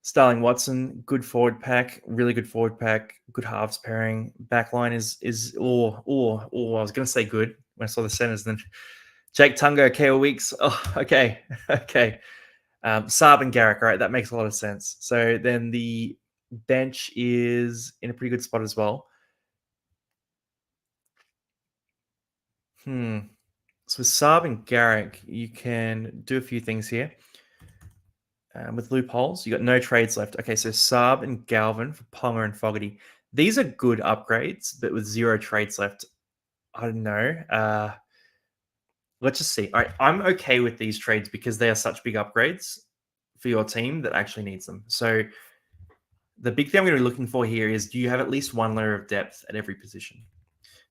Starling Watson, good forward pack, really good forward pack, good halves pairing. Backline is I was going to say good when I saw the centers. Then Jake Tungo, KO Weeks. Oh, okay. Saab and Garrick, all right, that makes a lot of sense. So then the bench is in a pretty good spot as well. So with Saab and Garrick, you can do a few things here. With loopholes, you got no trades left. Okay, so Saab and Galvin for Ponga and Fogarty. These are good upgrades, but with 0 trades left, I don't know. Let's just see. All right, I'm okay with these trades because they are such big upgrades for your team that actually needs them. So the big thing I'm going to be looking for here is, do you have at least one layer of depth at every position?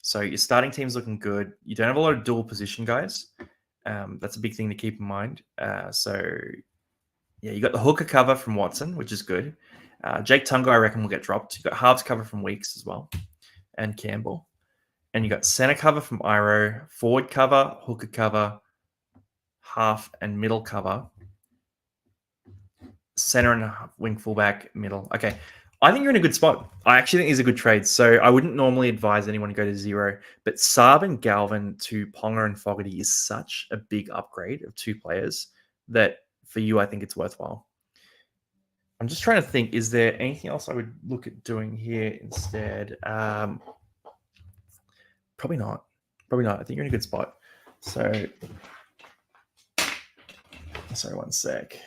So your starting team's looking good. You don't have a lot of dual position guys. That's a big thing to keep in mind. Yeah, you got the hooker cover from Watson, which is good. Jake Tungo, I reckon, will get dropped. You got halves cover from Weeks as well, and Campbell. And you got center cover from Iro, forward cover, hooker cover, half and middle cover, center and wing fullback, middle. Okay, I think you're in a good spot. I actually think these are good trades. So I wouldn't normally advise anyone to go to 0, but Saab and Galvin to Ponga and Fogarty is such a big upgrade of 2 players that for you, I think it's worthwhile. I'm just trying to think, is there anything else I would look at doing here instead? Probably not. I think you're in a good spot. So, sorry, one sec.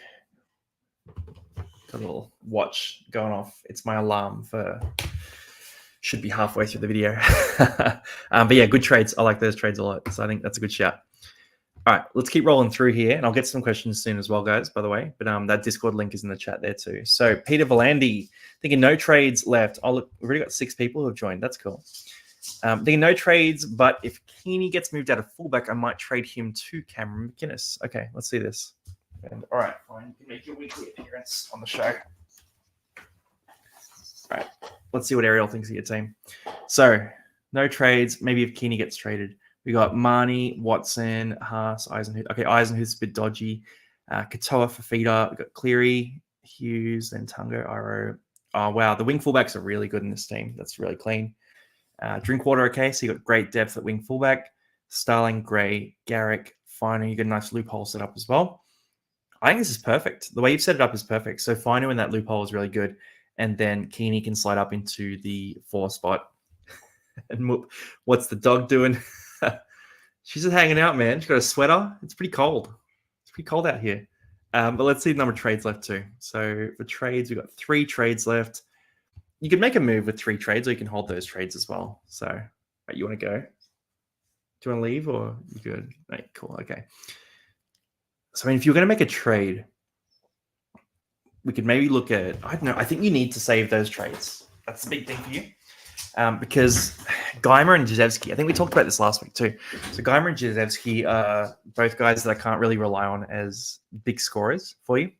Got a little watch going off. It's my alarm for, should be halfway through the video. But yeah, good trades. I like those trades a lot. So I think that's a good shout. All right, let's keep rolling through here, and I'll get some questions soon as well, guys, by the way. But that Discord link is in the chat there too. So Peter Volandi, thinking no trades left. Oh, look, we've already got 6 people who have joined. That's cool. Thinking no trades, but if Keeney gets moved out of fullback, I might trade him to Cameron McInnes. Okay, let's see this. And all right, fine. You can make your weekly appearance on the show. All right, let's see what Ariel thinks of your team. So no trades. Maybe if Keeney gets traded. We got Marnie, Watson, Haas, Eisenhuth. Okay, Eisenhuth's a bit dodgy. Katoa for feeder. We got Cleary, Hughes, then Tungo, Iro. Oh, wow. The wing fullbacks are really good in this team. That's really clean. Drinkwater, okay. So you got great depth at wing fullback. Starling, Gray, Garrick, Fino. You got a nice loophole set up as well. I think this is perfect. The way you've set it up is perfect. So Fino in that loophole is really good. And then Keeney can slide up into the 4 spot. And what's the dog doing? She's just hanging out, man. She's got a sweater. It's pretty cold. It's pretty cold out here. But let's see the number of trades left too. So for trades, we've got 3 trades left. You can make a move with 3 trades, or you can hold those trades as well. So right, you want to go? Do you want to leave, or you good? Right, cool. Okay. So I mean, if you're going to make a trade, we could maybe look at, I don't know, I think you need to save those trades. That's the big thing for you. Because Geimer and Jezewski, I think we talked about this last week too. So Geimer and Jezewski are both guys that I can't really rely on as big scorers for you,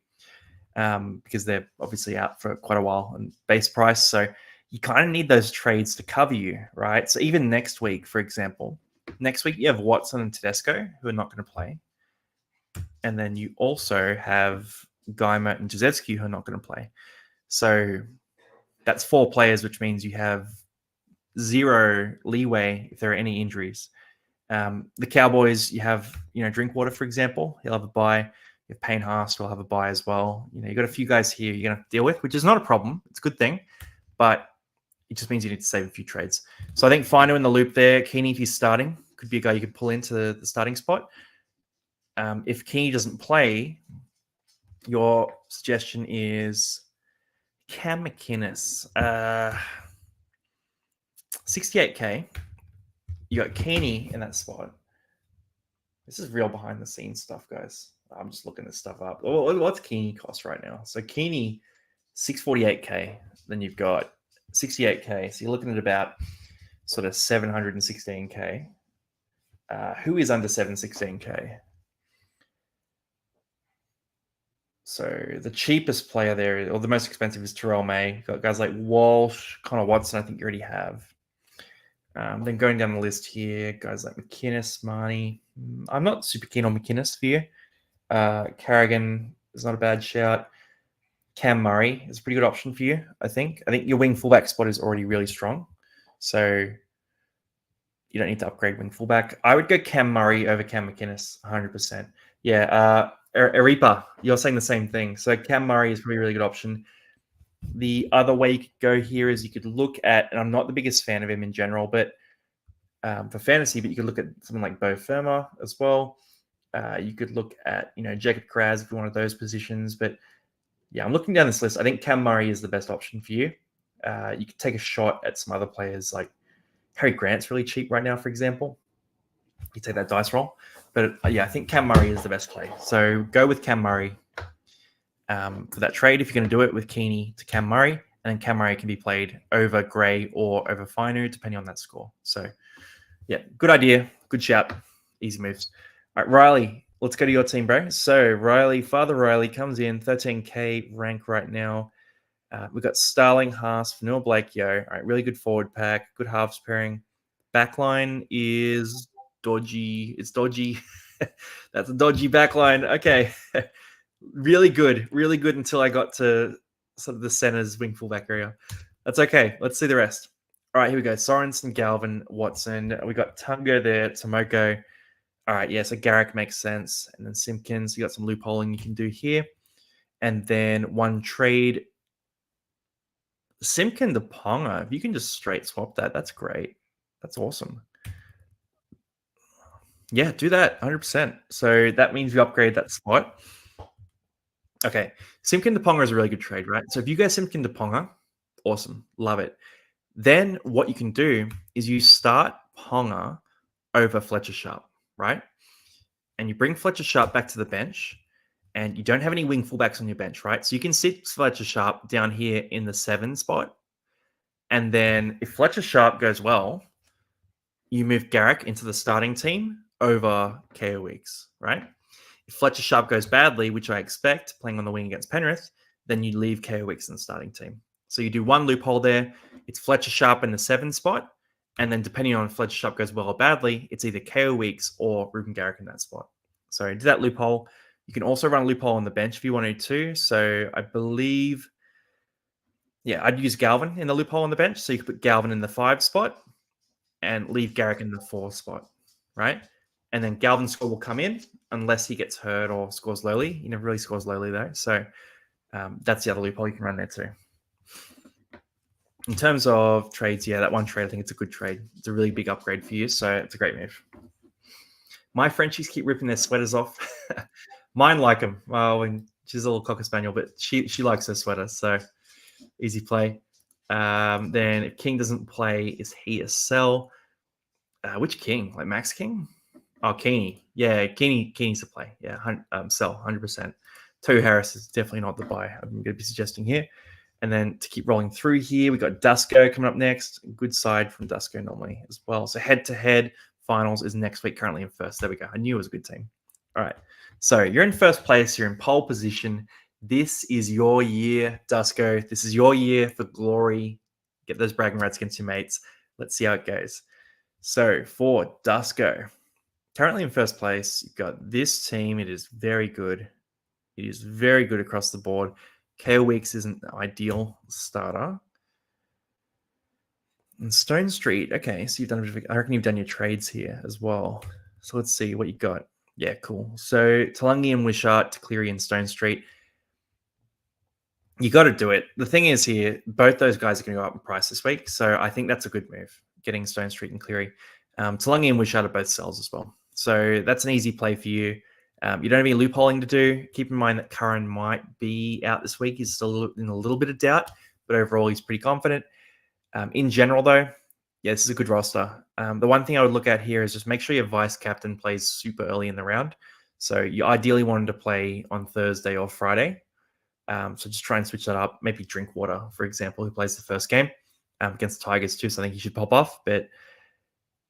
because they're obviously out for quite a while on base price. So you kind of need those trades to cover you, right? So even next week, for example, next week you have Watson and Tedesco who are not going to play. And then you also have Geimer and Jezewski who are not going to play. So that's 4 players, which means you have 0 leeway if there are any injuries. The Cowboys, you have, Drinkwater, for example. He'll have a bye. You have Payne Haas will have a bye as well. You got a few guys here you're going to have to deal with, which is not a problem. It's a good thing. But it just means you need to save a few trades. So I think Fino in the loop there. Keeney, if he's starting, could be a guy you could pull into the starting spot. If Keeney doesn't play, your suggestion is Cam McInnes. 68K. You got Keeney in that spot. This is real behind the scenes stuff, guys. I'm just looking this stuff up. What's Keeney cost right now? So Keeney, 648K. Then you've got 68K. So you're looking at about sort of 716K. Who is under 716K? So the cheapest player there, or the most expensive, is Terrell May. You've got guys like Walsh, Connor Watson, I think you already have. Then going down the list here, guys like McInnes, Marnie. I'm not super keen on McInnes for you. Carrigan is not a bad shout. Cam Murray is a pretty good option for you, I think. I think your wing fullback spot is already really strong. So you don't need to upgrade wing fullback. I would go Cam Murray over Cam McInnes, 100%. Yeah, Arepa, you're saying the same thing. So Cam Murray is probably a really good option. The other way you could go here is you could look at, and I'm not the biggest fan of him in general, but for fantasy, but you could look at someone like Bo Firma as well. You could look at, Jacob Kraz if you wanted those positions. But yeah, I'm looking down this list. I think Cam Murray is the best option for you. You could take a shot at some other players like Harry Grant's really cheap right now, for example. You take that dice roll. But yeah, I think Cam Murray is the best play. So go with Cam Murray for that trade if you're going to do it with Keeney to Cam Murray. And then Cam Murray can be played over Gray or over Fainu, depending on that score. So yeah, good idea. Good shout. Easy moves. All right, Riley, let's go to your team, bro. So Riley, Father Riley comes in, 13K rank right now. We've got Starling, Haas, Fanua Blake, Yo. All right, really good forward pack, good halves pairing. Backline is dodgy. It's dodgy. That's a dodgy backline. Okay. Really good until I got to sort of the center's wing fullback area. That's okay. Let's see the rest. All right, here we go. Sorensen, Galvin, Watson. We got Tungo there, Tomoko. All right, yeah, so Garrick makes sense. And then Simpkins, you got some loopholing you can do here. And then one trade. Simpkin to Ponga. If you can just straight swap that, that's great. That's awesome. Yeah, do that 100%. So that means you upgrade that spot. Okay, Simpkin to Ponga is a really good trade, right? So if you go Simpkin to Ponga, awesome, love it. Then what you can do is you start Ponga over Fletcher Sharp, right? And you bring Fletcher Sharp back to the bench, and you don't have any wing fullbacks on your bench, right? So you can sit Fletcher Sharp down here in the 7 spot. And then if Fletcher Sharp goes well, you move Garrick into the starting team over KO Weeks, right? If Fletcher Sharp goes badly, which I expect, playing on the wing against Penrith, then you leave KO Weeks in the starting team. So you do one loophole there. It's Fletcher Sharp in the 7 spot. And then depending on if Fletcher Sharp goes well or badly, it's either KO Weeks or Ruben Garrick in that spot. So do that loophole. You can also run a loophole on the bench if you wanted to. So I believe, I'd use Galvin in the loophole on the bench. So you could put Galvin in the 5 spot and leave Garrick in the 4 spot, right? And then Galvin's score will come in unless he gets hurt or scores lowly. He never really scores lowly though. So that's the other loophole you can run there too. In terms of trades, that one trade, I think it's a good trade. It's a really big upgrade for you. So it's a great move. My Frenchies keep ripping their sweaters off. Mine like them. Well, she's a little Cocker Spaniel, but she likes her sweater. So easy play. Then if King doesn't play, is he a sell? Which King? Like Max King? Oh, Keeney. Yeah, Keeney's a play. Yeah, sell 100%. Tohu Harris is definitely not the buy I'm going to be suggesting here. And then to keep rolling through here, we got Dusko coming up next. Good side from Dusko normally as well. So head-to-head finals is next week, currently in first. There we go. I knew it was a good team. All right. So you're in first place. You're in pole position. This is your year, Dusko. This is your year for glory. Get those bragging rights against your mates. Let's see how it goes. So for Dusko, currently in first place, you've got this team. It is very good. It is very good across the board. KO Weeks isn't the ideal starter. And Stone Street, okay, so I reckon you've done your trades here as well. So let's see what you got. Yeah, cool. So Talangi and Wishart to Cleary and Stone Street. You got to do it. The thing is here, both those guys are going to go up in price this week. So I think that's a good move, getting Stone Street and Cleary. Talangi and Wishart are both sells as well. So that's an easy play for you. You don't have any loopholing to do. Keep in mind that Curran might be out this week. He's still in a little bit of doubt, but overall he's pretty confident. In general, though, this is a good roster. The one thing I would look at here is just make sure your vice captain plays super early in the round. So you ideally want him to play on Thursday or Friday. So just try and switch that up. Maybe Drinkwater, for example, who plays the first game. against the Tigers too. So I think he should pop off. But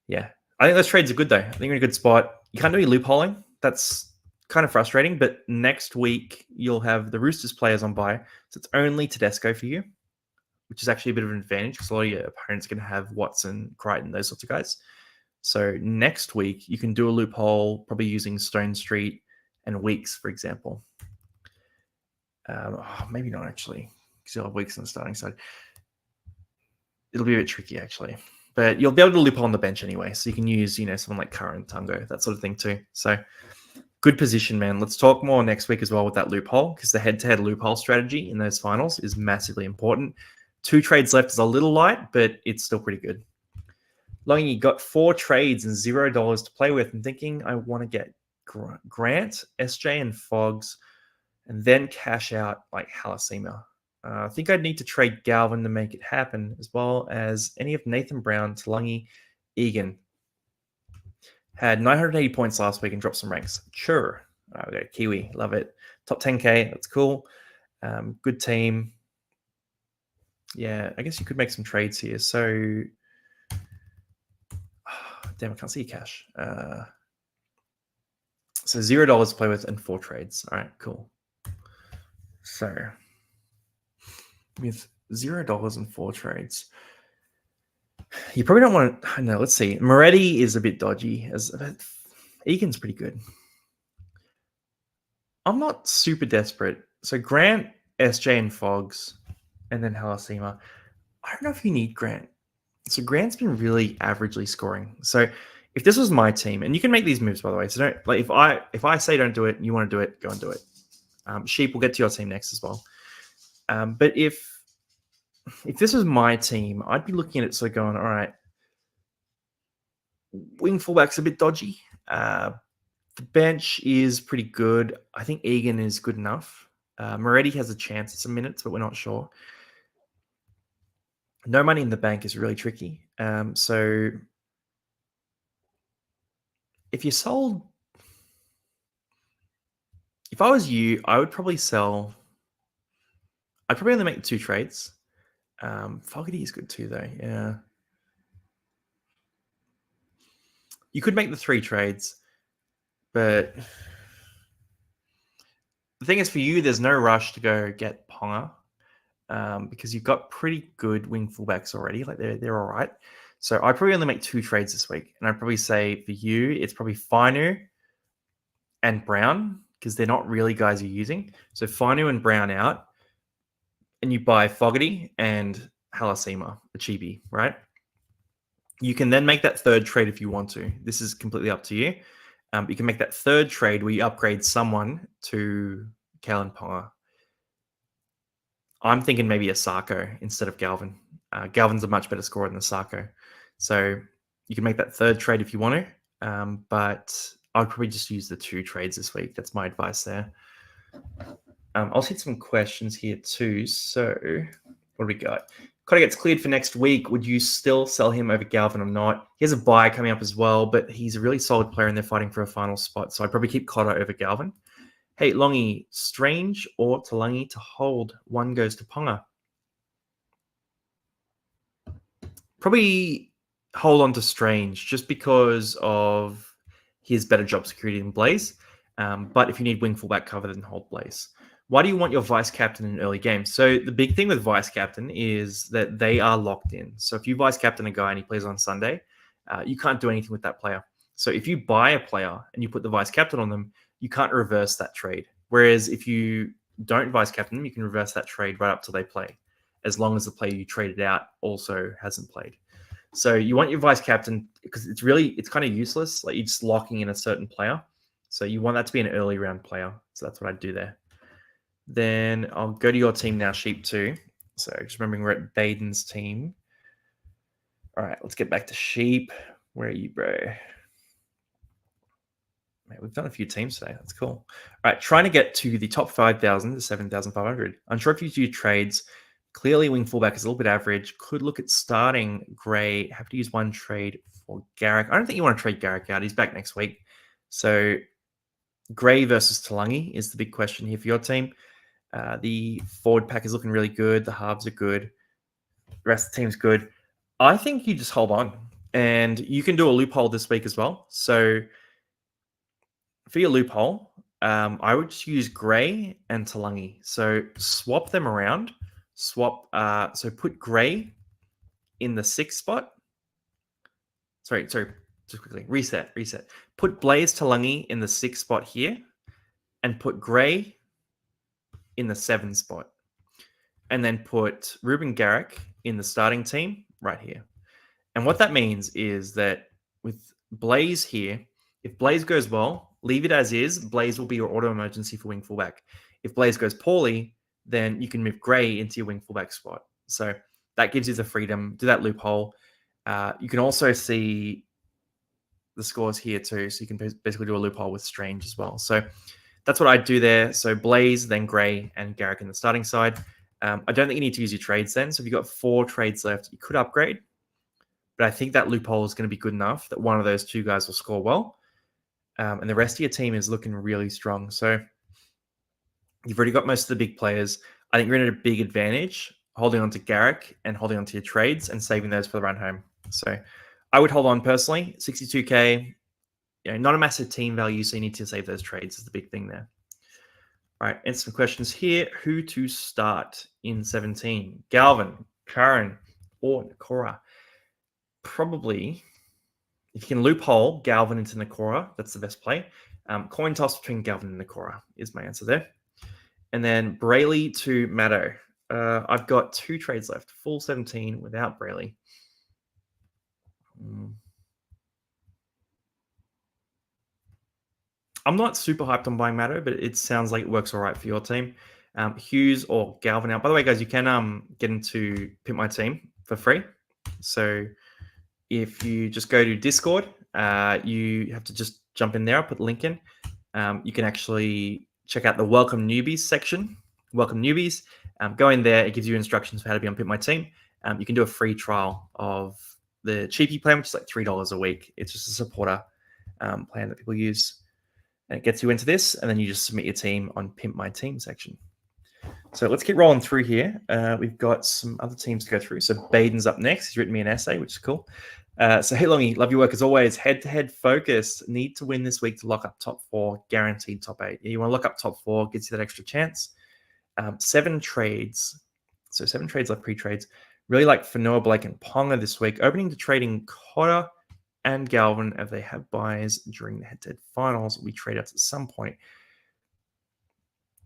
yeah, I think those trades are good though. I think you're in a good spot. You can't do any loopholing. That's kind of frustrating. But next week you'll have the Roosters players on bye, so it's only Tedesco for you, which is actually a bit of an advantage because a lot of your opponents are going to have Watson, Crichton, those sorts of guys. So next week you can do a loophole, probably using Stone Street and Weeks, for example. Maybe not actually, because you'll have Weeks on the starting side. It'll be a bit tricky actually, but you'll be able to loophole on the bench anyway. So you can use, someone like Curran, Tungo, that sort of thing too. So good position, man. Let's talk more next week as well with that loophole, because the head-to-head loophole strategy in those finals is massively important. 2 trades left is a little light, but it's still pretty good. Longy, you got 4 trades and $0 to play with. I'm thinking I want to get Grant, SJ, and Fogs, and then cash out like Halasima. I think I'd need to trade Galvin to make it happen, as well as any of Nathan Brown, Talangi, Egan. Had 980 points last week and dropped some ranks. Sure. We got a Kiwi. Love it. Top 10K. That's cool. Good team. Yeah, I guess you could make some trades here. So, damn, I can't see cash. So $0 to play with and 4 trades. All right, cool. So, with $0 and 4 trades, you probably don't want to. No, let's see. Moretti is a bit dodgy. Egan's pretty good. I'm not super desperate. So Grant, SJ, and Fogs, and then Halasima. I don't know if you need Grant. So Grant's been really averagely scoring. So if this was my team, and you can make these moves, by the way. So don't like if I say don't do it, and you want to do it, go and do it. Sheep, will get to your team next as well. But if this was my team, I'd be looking at it sort of going, all right, wing fullback's a bit dodgy. The bench is pretty good. I think Egan is good enough. Moretti has a chance at some minutes, but we're not sure. No money in the bank is really tricky. So if you sold, if I was you, I would probably sell. I'd probably only make 2 trades. Fogarty is good too, though. Yeah. You could make the 3 trades, but the thing is for you, there's no rush to go get Ponga because you've got pretty good wing fullbacks already. Like they're all right. So I probably only make 2 trades this week. And I'd probably say for you, it's probably Fainu and Brown because they're not really guys you're using. So Fainu and Brown out. And you buy Fogarty and Halasima, a chibi, right? You can then make that 3rd trade if you want to. This is completely up to you. You can make that 3rd trade where you upgrade someone to Kalen Ponga. I'm thinking maybe a Sarko instead of Galvin. Galvin's a much better scorer than the Sarko. So you can make that 3rd trade if you want to. But I'd probably just use the 2 trades this week. That's my advice there. I'll hit some questions here too. So what do we got? Cotter gets cleared for next week. Would you still sell him over Galvin or not? He has a buy coming up as well, but he's a really solid player and they're fighting for a final spot. So I'd probably keep Cotter over Galvin. Hey, Longy, Strange or Talangi to hold? One goes to Ponga. Probably hold on to Strange just because of his better job security than Blaze. But if you need wing fullback cover, then hold Blaze. Why do you want your vice captain in an early game? So the big thing with vice captain is that they are locked in. So if you vice captain a guy and he plays on Sunday, you can't do anything with that player. So if you buy a player and you put the vice captain on them, you can't reverse that trade. Whereas if you don't vice captain them, you can reverse that trade right up till they play, as long as the player you traded out also hasn't played. So you want your vice captain because it's kind of useless. Like you're just locking in a certain player. So you want that to be an early round player. So that's what I'd do there. Then I'll go to your team now, Sheep 2. So just remembering we're at Baden's team. All right, let's get back to Sheep. Where are you, bro? Man, we've done a few teams today. That's cool. All right, trying to get to the top 5,000 to 7,500. Unsure if you do trades. Clearly, wing fullback is a little bit average. Could look at starting Gray. Have to use 1 trade for Garrick. I don't think you want to trade Garrick out. He's back next week. So Gray versus Talangi is the big question here for your team. The forward pack is looking really good. The halves are good. The rest of the team's good. I think you just hold on, and you can do a loophole this week as well. So for your loophole, I would just use Gray and Talangi. So swap them around. So put Gray in the 6th spot. Sorry, just quickly. Reset. Put Blaze Talangi in the 6th spot here, and put Gray in the 7th spot. And then put Ruben Garrick in the starting team right here. And what that means is that with Blaze here, if Blaze goes well, leave it as is. Blaze will be your auto emergency for wing fullback. If Blaze goes poorly, then you can move Gray into your wing fullback spot. So that gives you the freedom. Do that loophole. You can also see the scores here too. So you can basically do a loophole with Strange as well. So that's what I'd do there. So Blaze, then Gray, and Garrick in the starting side. I don't think you need to use your trades then. So if you've got 4 trades left, you could upgrade. But I think that loophole is going to be good enough that one of those 2 guys will score well. And the rest of your team is looking really strong. So you've already got most of the big players. I think you're in a big advantage holding on to Garrick and holding on to your trades and saving those for the run home. So I would hold on personally. 62K, not a massive team value, so you need to save those trades is the big thing there. All right, and some questions here. Who to start in 17? Galvin, Karen, or Nakora? Probably, if you can loophole Galvin into Nakora, that's the best play. Coin toss between Galvin and Nakora is my answer there. And then Brayley to Maddo. I've got 2 trades left. Full 17 without Brayley. I'm not super hyped on buying Maddo, but it sounds like it works all right for your team. Hughes or Galvin out. By the way, guys, you can get into Pimp My Team for free. So if you just go to Discord, you have to just jump in there. I'll put the link in. You can actually check out the Welcome Newbies section. Welcome Newbies. Go in there. It gives you instructions for how to be on Pimp My Team. You can do a free trial of the cheapy plan, which is like $3 a week. It's just a supporter plan that people use. And it gets you into this, and then you just submit your team on Pimp My Team section. So let's keep rolling through here. We've got some other teams to go through. So Baden's up next. He's written me an essay, which is cool. So hey, Longy, love your work as always. Head-to-head focus. Need to win this week to lock up top 4, guaranteed top 8. You want to lock up top 4, gets you that extra chance. 7 trades. So 7 trades left pre-trades. Really like Fanoa, Blake, and Ponga this week. Opening to trading Cotter and Galvin if they have buys during the head-to-head finals. We trade outs at some point.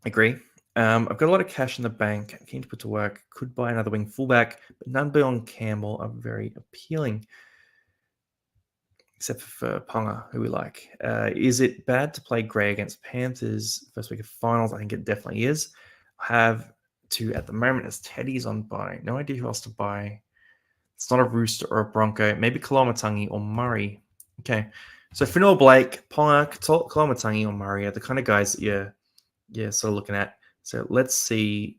Agree. I've got a lot of cash in the bank. I'm keen to put to work. Could buy another wing fullback, but none beyond Campbell are very appealing. Except for Ponga, who we like. Is it bad to play Gray against Panthers first week of finals? I think it definitely is. I have 2 at the moment as Teddy's on buy. No idea who else to buy. It's not a Rooster or a Bronco. Maybe Koloamatangi or Murray. Okay. So Fanoa, Blake, Ponga, Koloamatangi or Murray are the kind of guys that you're sort of looking at. So let's see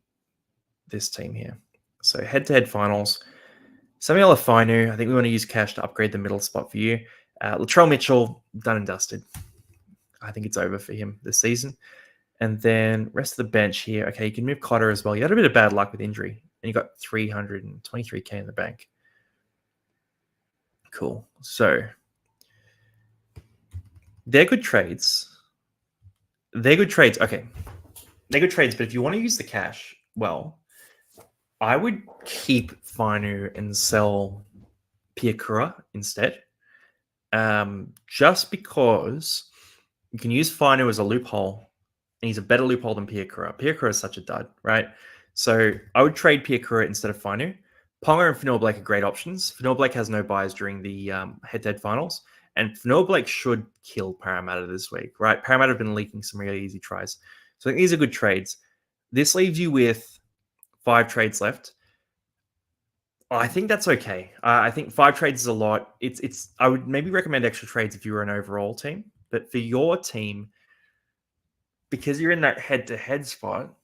this team here. So head-to-head finals. Samuel Afainu, I think we want to use cash to upgrade the middle spot for you. Latrell Mitchell, done and dusted. I think it's over for him this season. And then rest of the bench here. Okay, you can move Cotter as well. You had a bit of bad luck with injury. And you got 323K in the bank. Cool. So they're good trades. Okay. They're good trades, but if you want to use the cash, well, I would keep Fainu and sell Piakura instead. Just because you can use Fainu as a loophole, and he's a better loophole than Piakura. Piakura is such a dud, right? So I would trade Piakura instead of Fainu. Ponga and Fanoa Blake are great options. Fanoa Blake has no buys during the head-to-head finals, and Fanoa Blake should kill Parramatta this week, right? Parramatta have been leaking some really easy tries. So I think these are good trades. This leaves you with 5 trades left. I think that's okay. I think 5 trades is a lot. I would maybe recommend extra trades if you were an overall team. But for your team, because you're in that head-to-head spot,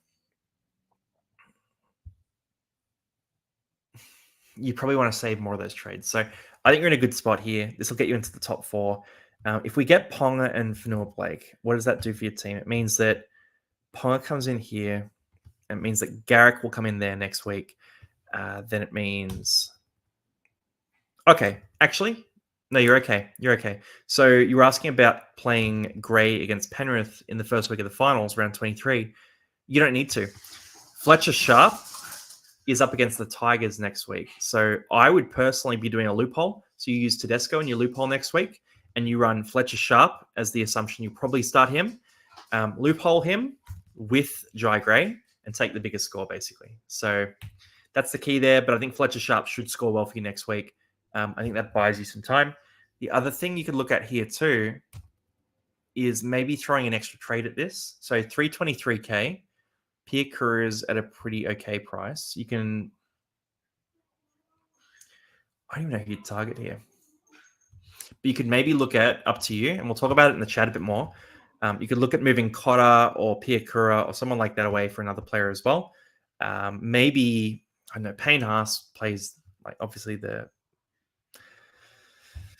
you probably want to save more of those trades. So I think you're in a good spot here. This will get you into the top 4. If we get Ponga and Fanoa Blake, what does that do for your team? It means that Ponga comes in here. It means that Garrick will come in there next week. then it means... Okay, actually, no, you're okay. You're okay. So you were asking about playing Grey against Penrith in the first week of the finals, round 23. You don't need to. Fletcher Sharp is up against the Tigers next week. So I would personally be doing a loophole. So you use Tedesco in your loophole next week, and you run Fletcher Sharp as the assumption you probably start him. Loophole him with Jai Gray and take the biggest score, basically. So that's the key there. But I think Fletcher Sharp should score well for you next week. I think that buys you some time. The other thing you could look at here too is maybe throwing an extra trade at this. So 323K, Pierre Cruz at a pretty okay price. You can... I don't even know who you'd target here. But you could maybe look at, up to you, and we'll talk about it in the chat a bit more. You could look at moving Cotter or Pierre Cura or someone like that away for another player as well. Maybe, I don't know, Payne Haas plays, like, obviously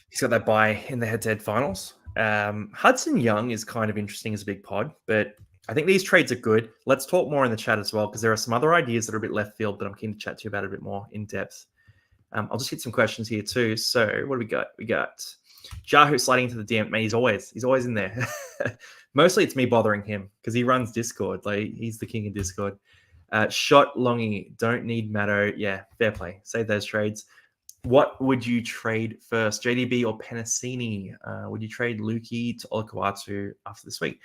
he's got that bye in the head-to-head finals. Hudson Young is kind of interesting as a big pod, but I think these trades are good. Let's talk more in the chat as well, because there are some other ideas that are a bit left field that I'm keen to chat to you about a bit more in depth. I'll just hit some questions here too. So what do we got? We got Jahu sliding into the DM. Man, he's always in there. Mostly it's me bothering him because he runs Discord. Like, he's the king of Discord. Shot Longy, don't need Matto. Yeah, fair play. Save those trades. What would you trade first, JDB or Penasini? Would you trade Lukey to Olakau'atu after this week?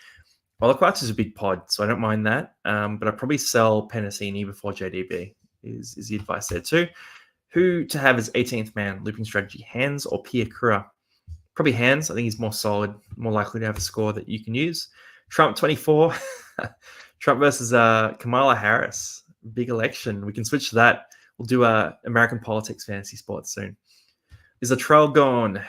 Olakau'atu is a big pod, so I don't mind that. But I'd probably sell Penasini before JDB is the advice there too. Who to have as 18th man, looping strategy, Hands or Pierre Cura? Probably Hands. I think he's more solid, more likely to have a score that you can use. Trump 24. Trump versus Kamala Harris. Big election. We can switch to that. We'll do American politics fantasy sports soon. Is the trail gone?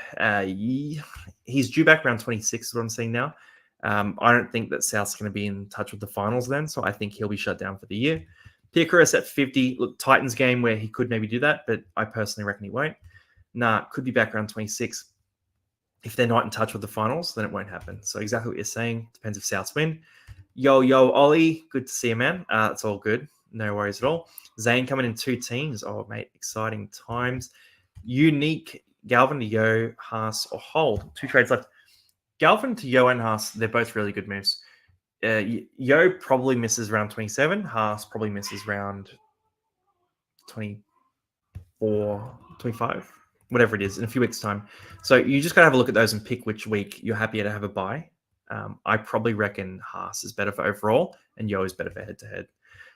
He's due back around 26 is what I'm seeing now. I don't think that South's going to be in touch with the finals then, so I think he'll be shut down for the year. Pierre Cruz at 50. Look, Titans game where he could maybe do that, but I personally reckon he won't. Could be back around 26. If they're not in touch with the finals, then it won't happen. So exactly what you're saying. Depends if Souths win. Yo, Ollie. Good to see you, man. It's all good. No worries at all. Zane coming in 2 teams. Oh, mate, exciting times. Unique. Galvin to Yo, Haas, or Hold. 2 trades left. Galvin to Yo and Haas, they're both really good moves. Yo probably misses round 27. Haas probably misses round 24, 25, whatever it is, in a few weeks' time. So you just got to have a look at those and pick which week you're happier to have a buy. I probably reckon Haas is better for overall and Yo is better for head-to-head.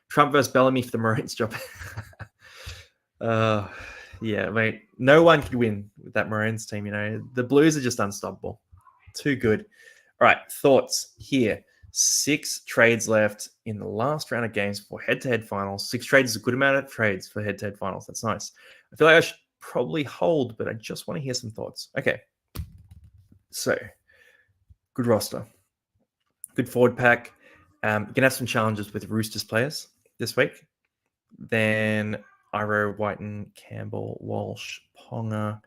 Trump versus Bellamy for the Maroons job. Yeah, mate. No one could win with that Maroons team, you know. The Blues are just unstoppable. Too good. All right, thoughts here. 6 trades left in the last round of games for head-to-head finals. 6 trades is a good amount of trades for head-to-head finals. That's nice. I feel like I should probably hold, but I just want to hear some thoughts. Okay. So, good roster. Good forward pack. You're going to have some challenges with Roosters players this week. Then Iro, Whiten, Campbell, Walsh, Ponga.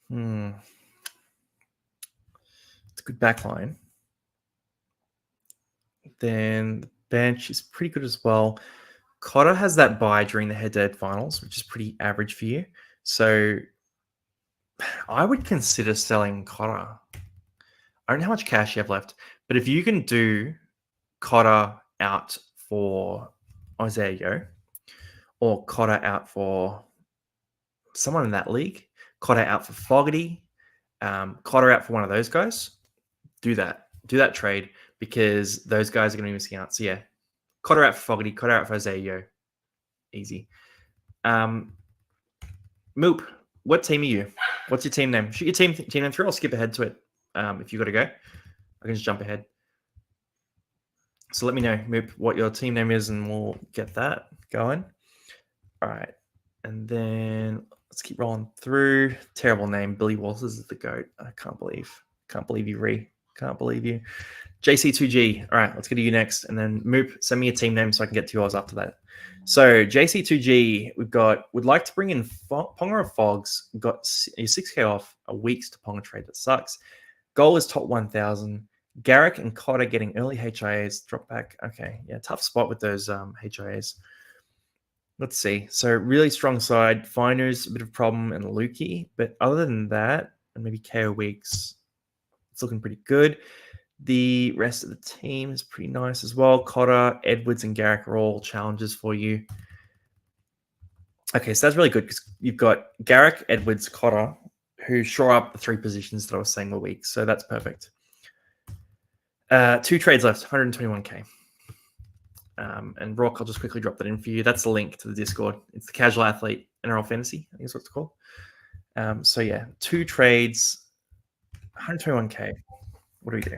It's a good back line. Then the bench is pretty good as well. Cotter has that bye during the head-to-head finals, which is pretty average for you. So I would consider selling Cotter. I don't know how much cash you have left, but if you can do Cotter out for Isaiah Yo or Cotter out for someone in that league, Cotter out for Fogarty, Cotter out for one of those guys, do that. Do that trade because those guys are going to be missing out. So yeah, Cotter out for Fogarty, Cotter out for Isaiah Yo. Easy. Moop, what team are you? What's your team name? Shoot your team name through. I'll skip ahead to it. If you got to go, I can just jump ahead. So let me know, Moop, what your team name is, and we'll get that going. All right. And then let's keep rolling through. Terrible name. Billy Walters is the GOAT. I can't believe you, Ree. Can't believe you. JC2G. All right, let's get to you next. And then Moop, send me a team name so I can get to yours after that. So JC2G, would like to bring in Ponga or Fogs. Got a 6K off a week's to Ponga trade that sucks. Goal is top 1,000. Garrick and Cotter getting early HIAs. Drop back. Okay, yeah, tough spot with those HIAs. Let's see. So really strong side. Finers, a bit of a problem, and Lukey. But other than that, and maybe KO Weeks, it's looking pretty good. The rest of the team is pretty nice as well. Cotter, Edwards, and Garrick are all challenges for you. Okay, so that's really good because you've got Garrick, Edwards, Cotter, who shore up the 3 positions that I was saying were weak. So that's perfect. 2 trades left, 121k. And Rock, I'll just quickly drop that in for you. That's the link to the Discord. It's the Casual Athlete NRL Fantasy, I think is what it's called. So yeah, 2 trades, 121k. What do we do?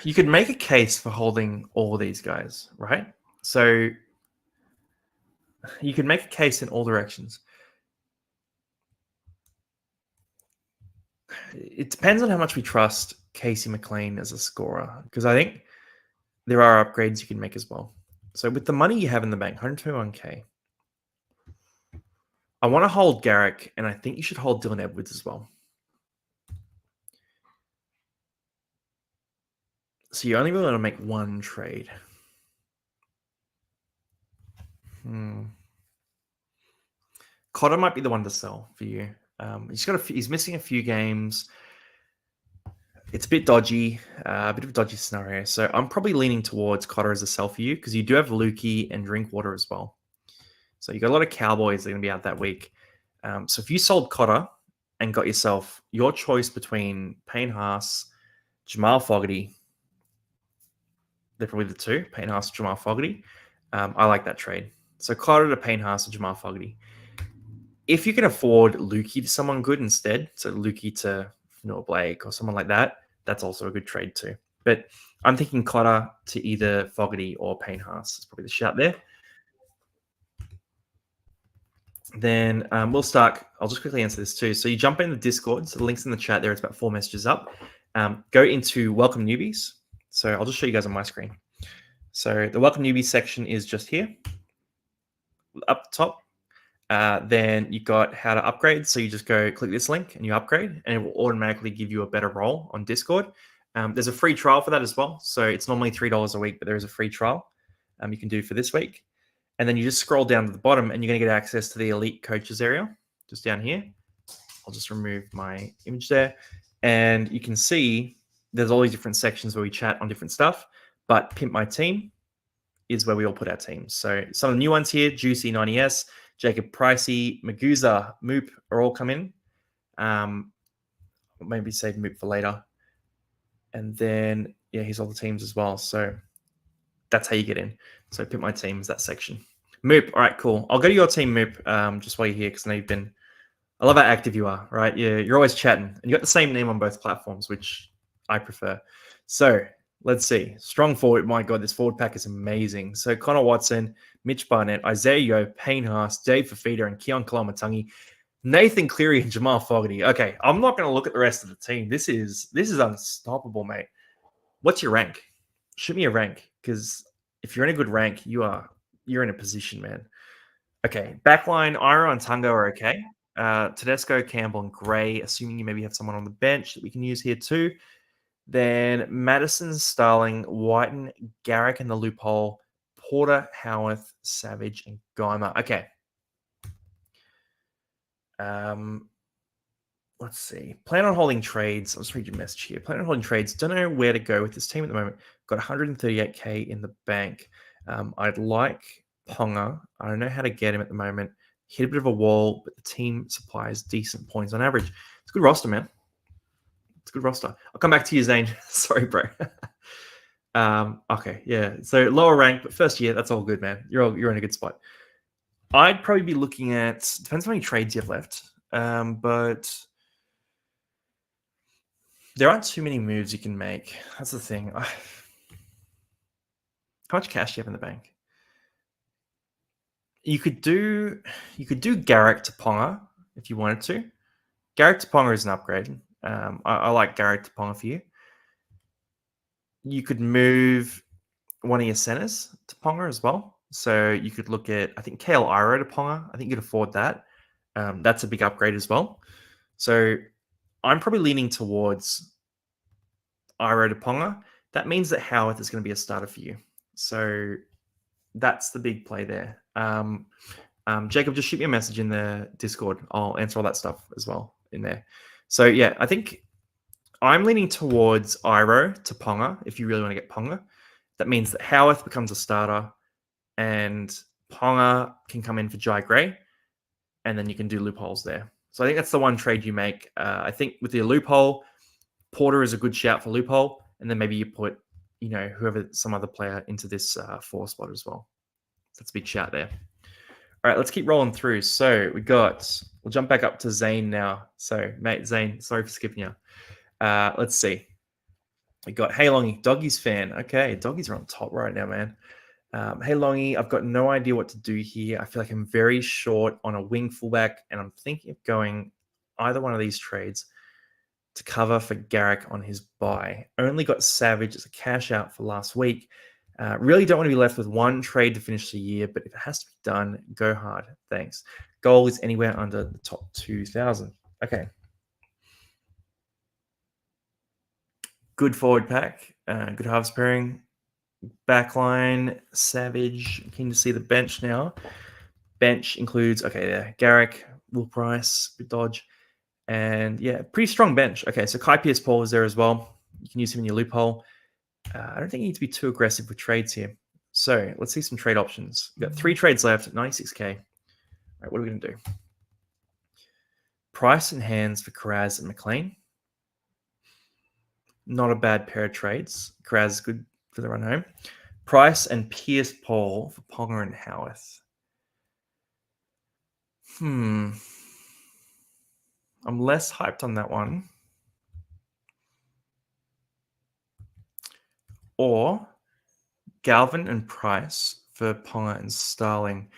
You could make a case for holding all these guys, right? So you could make a case in all directions. It depends on how much we trust Casey McLean as a scorer, because I think there are upgrades you can make as well. So with the money you have in the bank, 121k, I want to hold Garrick, and I think you should hold Dylan Edwards as well. So you only really want to make 1 trade. Cotter might be the one to sell for you. He's missing a few games. It's a bit dodgy, a bit of a dodgy scenario. So I'm probably leaning towards Cotter as a sell for you because you do have Lukey and Drinkwater as well. So you got a lot of Cowboys that are going to be out that week. So if you sold Cotter and got yourself your choice between Payne Haas, Jamal Fogarty, they're probably the 2, Payne Haas, Jamal Fogarty. I like that trade. So Cotter to Payne Haas and Jamal Fogarty. If you can afford Lukey to someone good instead, so Lukey to Noah Blake or someone like that, that's also a good trade too. But I'm thinking Cotter to either Fogarty or Payne Haas is probably the shout there. Then we'll start. I'll just quickly answer this too. So you jump in the Discord. So the link's in the chat there. It's about 4 messages up. Go into Welcome Newbies. So I'll just show you guys on my screen. So the Welcome Newbies section is just here. Up the top. Then you got how to upgrade. So you just go click this link and you upgrade, and it will automatically give you a better role on Discord. There's a free trial for that as well. So it's normally $3 a week, but there is a free trial you can do for this week. And then you just scroll down to the bottom and you're going to get access to the elite coaches area just down here. I'll just remove my image there. And you can see there's all these different sections where we chat on different stuff, but Pimp My Team is where we all put our teams. So some of the new ones here, Juicy 90S, Jacob Pricey, Maguza, Moop are all come in. Maybe save Moop for later. And then, yeah, here's all the teams as well. So that's how you get in. So Pimp My Team is that section. Moop, all right, cool. I'll go to your team, Moop, just while you're here, because I know you've been... I love how active you are, right? You're always chatting. And you got the same name on both platforms, which I prefer. So let's see. Strong forward. My God, this forward pack is amazing. So Connor Watson, Mitch Barnett, Isaiah Yeo, Payne Haas, Dave Fafita, and Keon Kalamatangi, Nathan Cleary, and Jamal Fogarty. Okay, I'm not going to look at the rest of the team. This is unstoppable, mate. What's your rank? Shoot me a rank, because if you're in a good rank, you're in a position, man. Okay, backline, Iro and Tungo are okay. Tedesco, Campbell, and Gray, assuming you maybe have someone on the bench that we can use here too. Then Madison, Starling, Whiten, Garrick in the loophole, Porter, Howarth, Savage, and Geimer. Okay. Let's see. Plan on holding trades. I'll just read your message here. Plan on holding trades. Don't know where to go with this team at the moment. Got 138k in the bank. I'd like Ponga. I don't know how to get him at the moment. Hit a bit of a wall, but the team supplies decent points on average. It's a good roster, man. It's a good roster. I'll come back to you, Zane. Sorry, bro. Okay, yeah. So lower rank, but first year, that's all good, man. You're in a good spot. I'd probably be looking at, depends how many trades you have left, but there aren't too many moves you can make. That's the thing. How much cash do you have in the bank? You could do Garrick to Ponga if you wanted to. Garrick to Ponga is an upgrade. I like Garrick to Ponga for you. You could move one of your centers to Ponga as well. So you could look at, I think, Kale Iro to Ponga. I think you could afford that. That's a big upgrade as well. So I'm probably leaning towards Iro to Ponga. That means that Howarth is going to be a starter for you. So that's the big play there. Jacob, just shoot me a message in the Discord. I'll answer all that stuff as well in there. So yeah, I think I'm leaning towards Iro to Ponga if you really want to get Ponga. That means that Howarth becomes a starter and Ponga can come in for Jai Gray, and then you can do loopholes there. So I think that's the one trade you make. I think with the loophole, Porter is a good shout for loophole, and then maybe you put, whoever, some other player into this 4 spot as well. That's a big shout there. All right, let's keep rolling through. So we'll jump back up to Zane now. So, mate, Zane, sorry for skipping you. Let's see. We got, hey, Longy, Doggies fan. Okay, Doggies are on top right now, man. Hey, Longy, I've got no idea what to do here. I feel like I'm very short on a wing fullback, and I'm thinking of going either one of these trades to cover for Garrick on his bye. Only got Savage as a cash out for last week. Really don't want to be left with one trade to finish the year, but if it has to be done, go hard. Thanks. Goal is anywhere under the top 2,000. Okay. Good forward pack. Good halves pairing. Backline, Savage. Keen to see the bench now. Bench includes, Garrick, Will Price, Dodge, and yeah, pretty strong bench. Okay, so Kai Pierce-Paul is there as well. You can use him in your loophole. I don't think you need to be too aggressive with trades here. So let's see some trade options. We've got 3 trades left at 96K. All right, what are we going to do? Price and Hands for Karaz and McLean. Not a bad pair of trades. Karaz is good for the run home. Price and Pierce-Paul for Ponga and Howarth. I'm less hyped on that one. Or Galvin and Price for Ponga and Starling.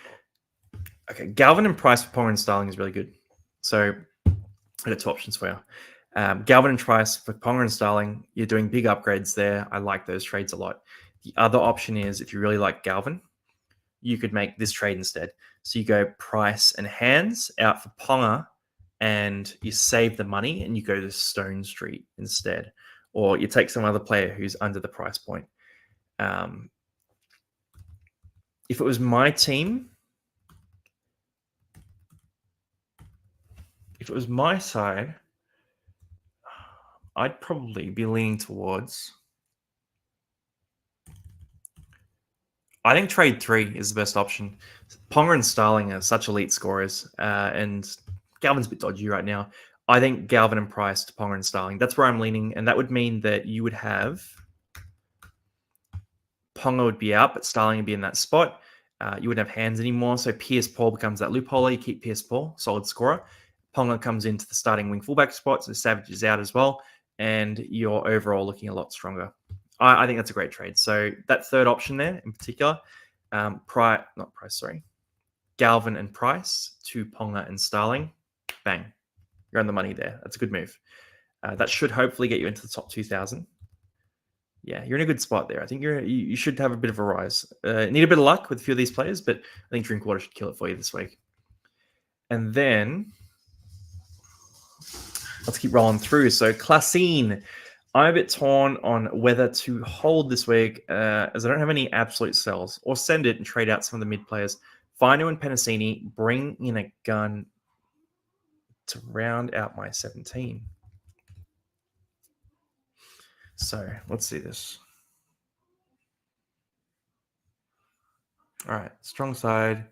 Okay, Galvin and Price for Ponga and Starling is really good. So I got 2 options for you. Galvin and Price for Ponga and Starling. You're doing big upgrades there. I like those trades a lot. The other option is, if you really like Galvin, you could make this trade instead. So you go Price and Hands out for Ponga, and you save the money and you go to Stone Street instead. Or you take some other player who's under the price point. If it was my team, if it was my side, I'd probably be leaning towards... I think trade 3 is the best option. Ponga and Starling are such elite scorers, and Galvin's a bit dodgy right now. I think Galvin and Price to Ponga and Starling. That's where I'm leaning, and that would mean that you would have... Ponga would be out, but Starling would be in that spot. You wouldn't have Hands anymore, so Pierce-Paul becomes that loophole. You keep Pierce-Paul, solid scorer. Ponga comes into the starting wing fullback spot, so Savage is out as well, and you're overall looking a lot stronger. I think that's a great trade. So that third option there in particular, Galvin and Price to Ponga and Starling, bang, you're on the money there. That's a good move. That should hopefully get you into the top 2,000. Yeah, you're in a good spot there. I think you should have a bit of a rise. Need a bit of luck with a few of these players, but I think Drinkwater should kill it for you this week. And then let's keep rolling through. So Classine, I'm a bit torn on whether to hold this week, as I don't have any absolute sells, or send it and trade out some of the mid players. Fino and Penasini, bring in a gun to round out my 17. So let's see this. All right, strong side.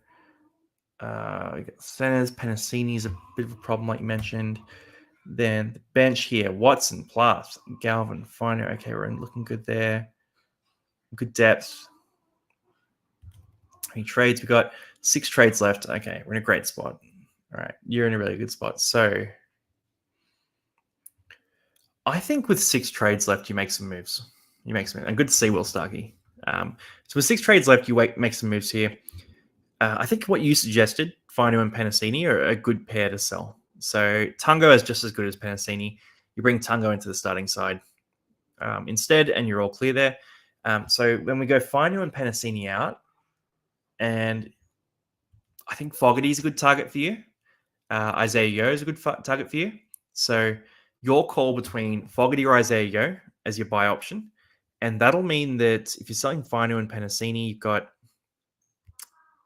We got centers. Penasini's a bit of a problem, like you mentioned. Then the bench here: Watson, Plath, Galvin, Fino. Okay, we're looking good there. Good depth. How many trades? We got 6 trades left. Okay, we're in a great spot. All right, you're in a really good spot. So I think with 6 trades left, you make some moves. And good to see Will Starkey. So with 6 trades left, you make some moves here. I think what you suggested, Fino and Penasini, are a good pair to sell. So Tungo is just as good as Penasini. You bring Tungo into the starting side instead, and you're all clear there. So when we go Fino and Penasini out, and I think Fogarty is a good target for you. Isaiah Yeo is a good target for you. So your call between Fogarty or Isaiah Yo as your buy option. And that'll mean that if you're selling Fino and Penasini, you've got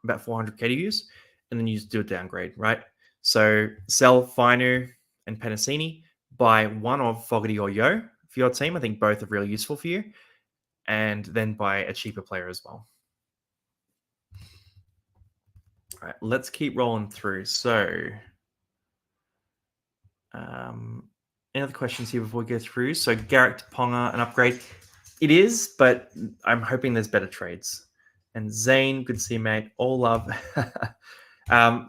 about 400k to use, and then you just do a downgrade, right? So sell Fino and Penasini, buy one of Fogarty or Yo for your team. I think both are really useful for you. And then buy a cheaper player as well. All right, let's keep rolling through. So, any other questions here before we go through? So, Garrett to Ponga, an upgrade. It is, but I'm hoping there's better trades. And Zane, good to see you, mate. All love.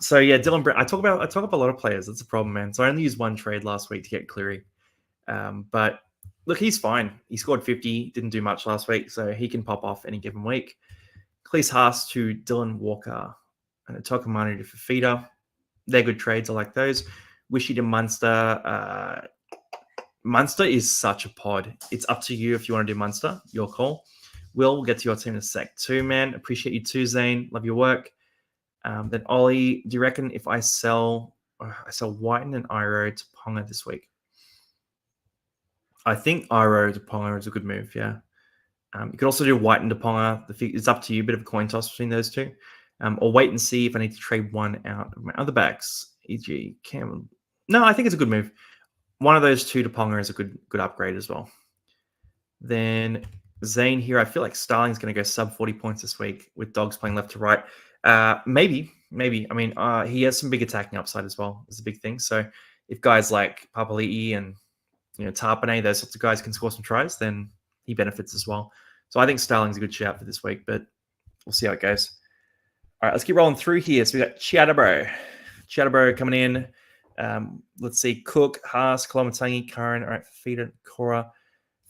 So yeah, Dylan Brent. I talk up a lot of players. That's a problem, man. So I only used one trade last week to get Cleary. But look, he's fine. He scored 50, didn't do much last week, so he can pop off any given week. Cleese Haas to Dylan Walker and a Tokamanu to Fafita. They're good trades. I like those. Wishy to Munster. Munster is such a pod. It's up to you if you want to do Munster. Your call. We'll get to your team in a sec too, man. Appreciate you too, Zane. Love your work. Then Ollie, do you reckon if I sell Whiten and Iro to Ponga this week? I think Iro to Ponga is a good move, yeah. You could also do Whiten to Ponga. It's up to you, bit of a coin toss between those two. Or wait and see if I need to trade one out of my other backs, e.g. Cameron. No, I think it's a good move. One of those two to Ponga is a good upgrade as well. Then Zane here, I feel like Starling's going to go sub 40 points this week with Dogs playing left to right. Maybe. I mean, he has some big attacking upside as well. It's a big thing. So if guys like Papali'i and Tarpanay, those sorts of guys can score some tries, then he benefits as well. So I think Starling's a good shout for this week, but we'll see how it goes. All right, let's keep rolling through here. So we got Chatterbro coming in. Let's see, Cook, Haas, Kolomatangi, Curran. All right, Fafita, Cora.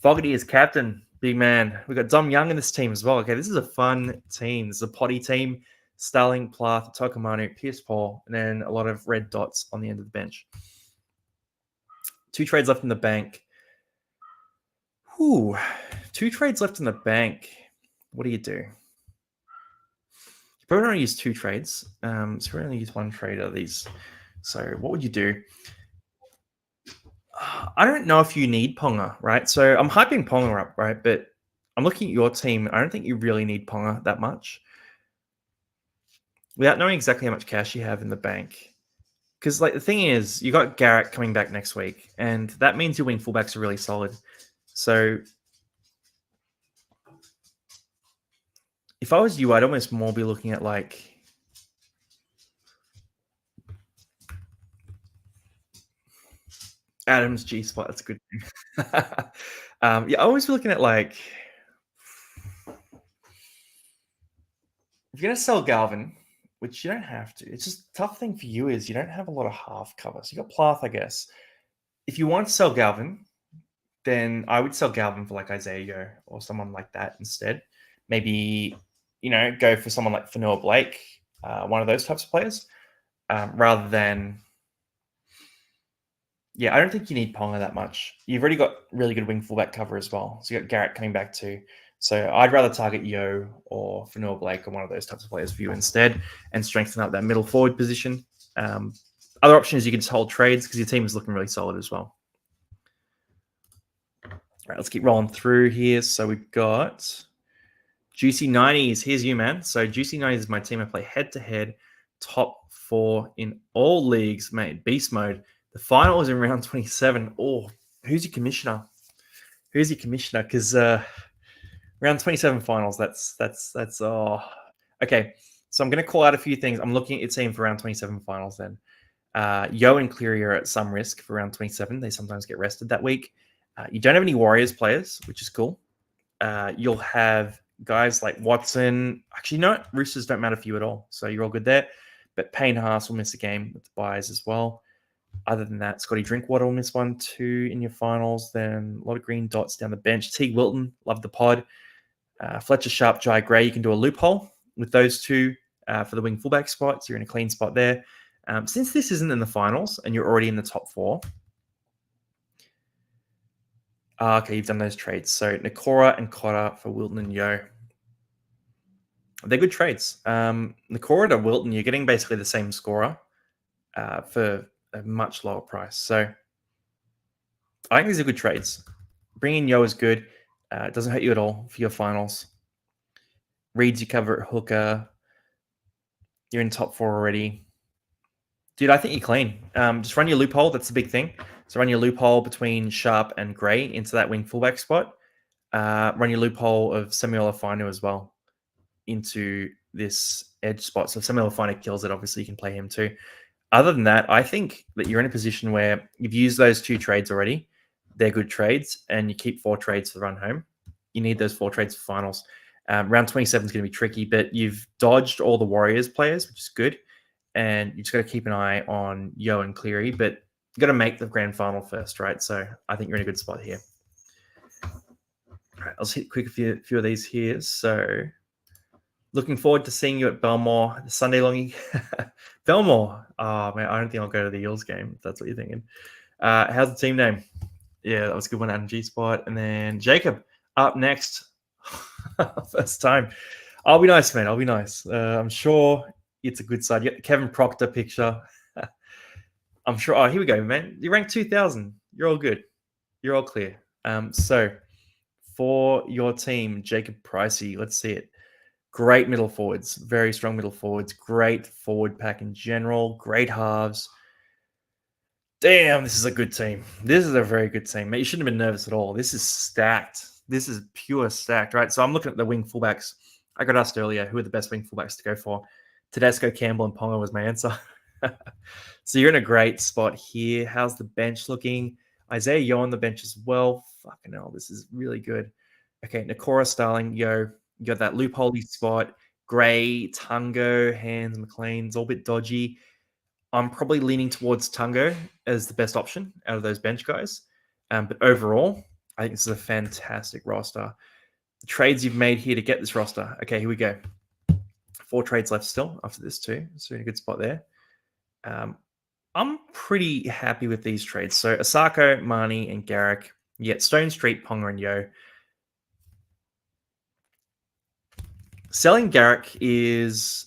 Fogarty is captain, big man. We've got Dom Young in this team as well. Okay, this is a fun team. This is a potty team. Starling, Plath, Tokamanu, Pierce Paul, and then a lot of red dots on the end of the bench. 2 trades left in the bank. 2 trades left in the bank. What do? You probably only use 2 trades. So we only use 1 trade of these. So what would you do? I don't know if you need Ponga, right? So I'm hyping Ponga up, right? But I'm looking at your team. I don't think you really need Ponga that much. Without knowing exactly how much cash you have in the bank. Because the thing is, you got Garrett coming back next week, and that means your wing fullbacks are really solid. So if I was you, I'd almost more be looking at Adams G spot. That's a good thing. I always be looking at if you're gonna sell Galvin, which you don't have to. It's just tough thing for you is you don't have a lot of half cover. So you got Plath, I guess. If you want to sell Galvin, then I would sell Galvin for Isaiah Yo or someone like that instead. Maybe, go for someone like Fanua Blake, one of those types of players, rather than. Yeah, I don't think you need Ponga that much. You've already got really good wing fullback cover as well. So you got Garrett coming back too. So I'd rather target Yo or Fanua Blake or one of those types of players for you instead and strengthen up that middle forward position. Other option is you can just hold trades because your team is looking really solid as well. All right, let's keep rolling through here. So we've got Juicy 90s. Here's you, man. So Juicy 90s is my team. I play head-to-head, top 4 in all leagues, mate. Beast mode. The final is in round 27. Oh, who's your commissioner? Because round 27 finals, that's okay. So I'm going to call out a few things. I'm looking at your team for round 27 finals then. Yo and Cleary are at some risk for round 27. They sometimes get rested that week. You don't have any Warriors players, which is cool. You'll have guys like Watson. Actually, no, Roosters don't matter for you at all. So you're all good there. But Payne Haas will miss a game with the buys as well. Other than that, Scotty Drinkwater will miss 1-2 in your finals. Then a lot of green dots down the bench. Teague Wilton, love the pod. Fletcher Sharp, Jai Gray, you can do a loophole with those two for the wing fullback spots. You're in a clean spot there. Since this isn't in the finals and you're already in the top 4. Okay, you've done those trades. So Nakora and Cotter for Wilton and Yo. They're good trades. Nakora to Wilton, you're getting basically the same scorer for a much lower price. So I think these are good trades. Bringing Yo is good. It doesn't hurt you at all for your finals. Reads you cover at hooker. You're in top 4 already. Dude, I think you're clean. Just run your loophole. That's the big thing. So run your loophole between Sharp and Gray into that wing fullback spot. Run your loophole of Samuel Afinu as well into this edge spot. So if Samuel Afinu kills it, obviously you can play him too. Other than that, I think that you're in a position where you've used those 2 trades already. They're good trades, and you keep 4 trades for the run home. You need those 4 trades for finals. Round 27 is going to be tricky, but you've dodged all the Warriors players, which is good. And you just got to keep an eye on Yo and Cleary, but you got to make the grand final first, right? So I think you're in a good spot here. All right, I'll just hit quick a few of these here. So looking forward to seeing you at Belmore the Sunday longy. Belmore. Oh, man, I don't think I'll go to the Eels game, if that's what you're thinking. How's the team name? Yeah, that was a good one, Adam G spot. And then Jacob up next. First time. I'll be nice, man. I'll be nice. I'm sure it's a good side. You got the Kevin Proctor picture. I'm sure. Oh, here we go, man. You ranked 2000. You're all good. You're all clear. So for your team, Jacob Pricey, let's see it. Great middle forwards, very strong middle forwards, great forward pack in general, great halves. Damn, this is a good team. This is a very good team. Mate, you shouldn't have been nervous at all. This is stacked. This is pure stacked, right? So I'm looking at the wing fullbacks. I got asked earlier who are the best wing fullbacks to go for. Tedesco, Campbell, and Ponga was my answer. So you're in a great spot here. How's the bench looking? Isaiah Yo on the bench as well. Fucking hell, this is really good. Okay, Nakora, Starling, Yo. You got that loopholey spot. Gray, Tungo, Hands, McLean's all a bit dodgy. I'm probably leaning towards Tungo as the best option out of those bench guys. But overall, I think this is a fantastic roster. The trades you've made here to get this roster. Okay, here we go. 4 trades left still after this too. So in a good spot there. I'm pretty happy with these trades. So Asako, Marnie, and Garrick. You get Stone Street, Ponga, and Yo. Selling Garrick is...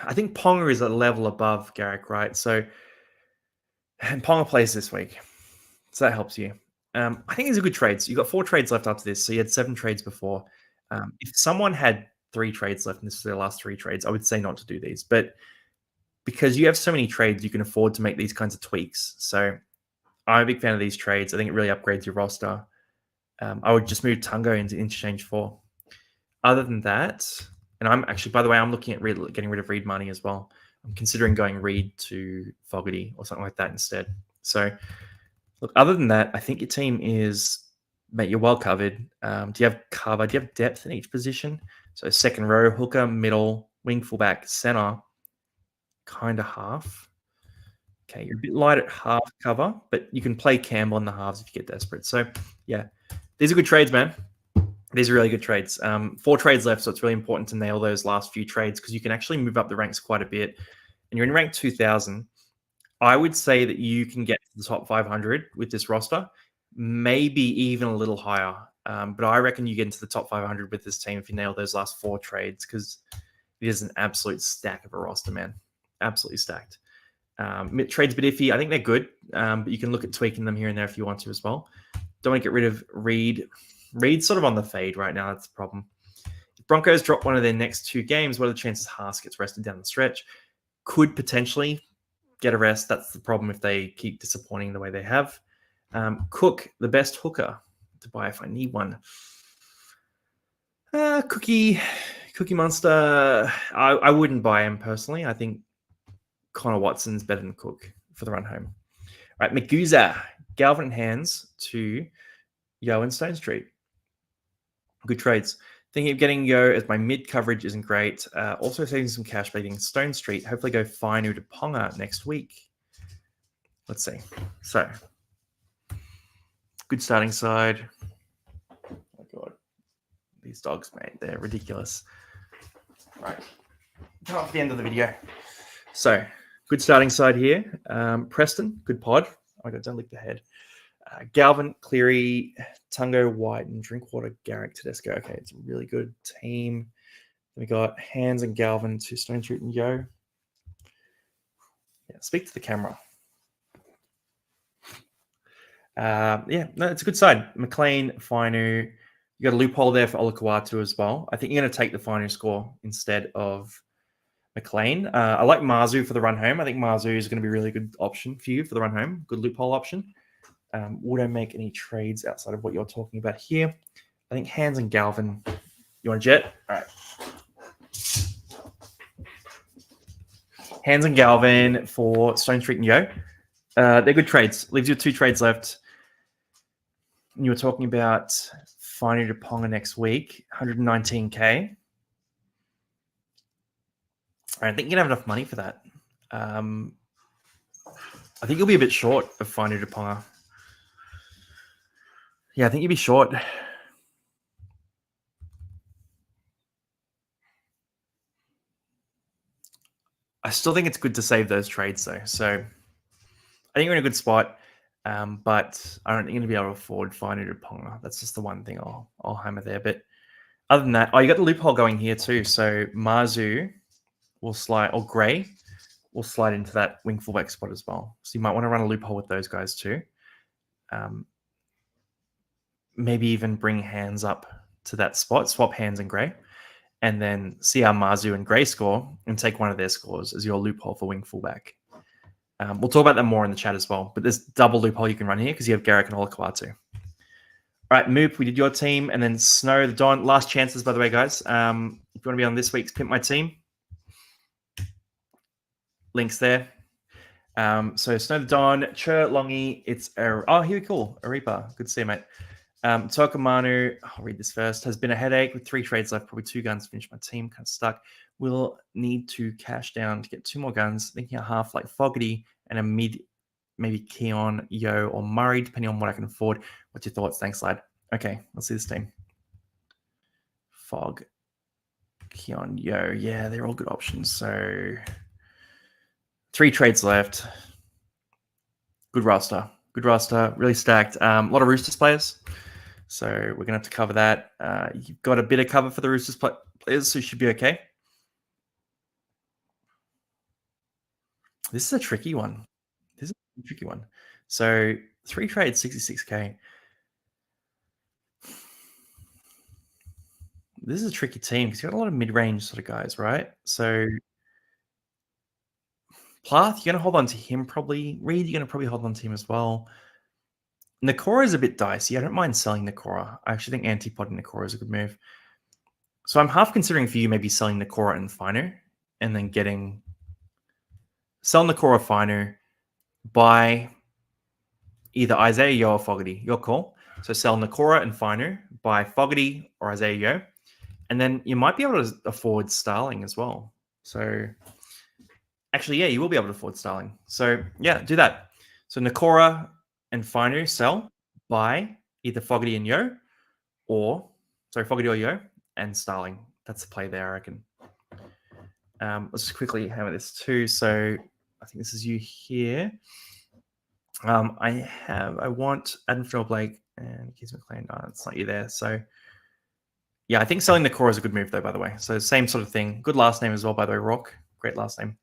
I think Ponga is a level above Garrick, right? So, and Ponga plays this week. So that helps you. I think these are good trades. You've got 4 trades left after this. So you had 7 trades before. If someone had 3 trades left and this is their last 3 trades, I would say not to do these. But because you have so many trades, you can afford to make these kinds of tweaks. So I'm a big fan of these trades. I think it really upgrades your roster. I would just move Tungo into interchange 4. Other than that, and I'm actually, by the way, I'm looking at getting rid of Reed money as well. I'm considering going Reed to Fogarty or something like that instead. So, look, other than that, I think your team is, mate, you're well covered. Do you have cover? Do you have depth in each position? So second row, hooker, middle, wing, fullback, center, kind of half. Okay, you're a bit light at half cover, but you can play Campbell in the halves if you get desperate. So, yeah, these are good trades, man. These are really good trades. 4 trades left, so it's really important to nail those last few trades because you can actually move up the ranks quite a bit. And you're in rank 2000. I would say that you can get to the top 500 with this roster, maybe even a little higher. But I reckon you get into the top 500 with this team if you nail those last 4 trades because it is an absolute stack of a roster, man. Absolutely stacked. Trades a bit iffy. I think they're good, but you can look at tweaking them here and there if you want to as well. Don't want to get rid of Reed. Reed's sort of on the fade right now. That's the problem. If Broncos drop one of their next 2 games, what are the chances Haas gets rested down the stretch? Could potentially get a rest. That's the problem if they keep disappointing the way they have. Cook, the best hooker to buy if I need one. Cookie Monster. I wouldn't buy him personally. I think Connor Watson's better than Cook for the run home. All right, Maguza, Galvin Hands to Yo and Stone Street. Good trades. Thinking of getting Yo as my mid coverage isn't great. Also saving some cash by getting Stone Street. Hopefully go Finu to Ponga next week. Let's see. So, good starting side. Oh my God. These dogs, mate, they're ridiculous. Right. Come off the end of the video. So, good starting side here. Preston, good pod. Oh my God, don't lick the head. Galvin, Cleary, Tungo, White, and Drinkwater, Garrick, Tedesco. Okay, it's a really good team. Then we got Hands and Galvin to Stone Street and Yo. Yeah, speak to the camera. Yeah, no, it's a good side. McLean, Fainu. You got a loophole there for Olakau'atu as well. I think you're going to take the Fainu score instead of McLean. I like Marzu for the run home. I think Marzu is going to be a really good option for you for the run home. Good loophole option. Would I make any trades outside of what you're talking about here? I think Hands and Galvin. You want a jet? All right. Hands and Galvin for Stone Street and Yo. They're good trades. Leaves you 2 trades left. And you were talking about Fainu to Ponga next week, 119K. I don't think you're going to have enough money for that. I think you'll be a bit short of Fainu to Ponga. Yeah, I think you'll be short. I still think it's good to save those trades, though. So I think you're in a good spot, but I don't think you're going to be able to afford Fainu to Ponga. That's just the one thing I'll hammer there. But other than that, you got the loophole going here too. So Marzu will slide, or Gray will slide into that wing fullback spot as well. So you might want to run a loophole with those guys too. Maybe even bring Hands up to that spot, swap Hands and Gray, and then see how Marzu and Gray score and take one of their scores as your loophole for wing fullback. We'll talk about that more in the chat as well, but there's double loophole you can run here because you have Garrick and Olakau'atu. All right, Moop, we did your team, and then Snow, the Don. Last chances, by the way, guys. If you want to be on this week's Pimp My Team, links there. So Snow the Don, Chur, Longy, it's here we go. Arepa, good to see you, mate. Tokamanu, I'll read this first, has been a headache with 3 trades left, probably 2 guns to finish my team, kind of stuck. We'll need to cash down to get 2 more guns, thinking a half like Fogarty and a mid, maybe Keon, Yo, or Murray, depending on what I can afford. What's your thoughts? Thanks, lad. Okay, let's see this team. Fog, Keon, Yo. Yeah, they're all good options. So 3 trades left. Good roster. Good roster. Really stacked. A lot of Roosters players. So we're going to have to cover that. You've got a bit of cover for the Roosters players, so you should be okay. This is a tricky one. So 3 trades, 66K. This is a tricky team because you've got a lot of mid-range sort of guys, right? So Plath, you're going to hold on to him probably. Reed, you're going to probably hold on to him as well. Nakora is a bit dicey. I don't mind selling Nakora. I actually think Antipod and Nakora is a good move. So I'm half considering for you maybe selling Nakora and Fino and then sell Nakora, Fino, buy either Isaiah Yo or Fogarty. Your call. So sell Nakora and Fino, buy Fogarty or Isaiah Yo. And then you might be able to afford Starling as well. So actually, yeah, you will be able to afford Starling. So yeah, do that. So Nakora and Fino sell, buy either Fogarty and Yo, Fogarty or Yo and Starling. That's the play there, I reckon. Let's just quickly hammer this too. So I think this is you here. I want Adam Blake and Keith McLean. No, it's not you there. So yeah, I think selling the core is a good move though, by the way. So same sort of thing. Good last name as well, by the way, Rock. Great last name.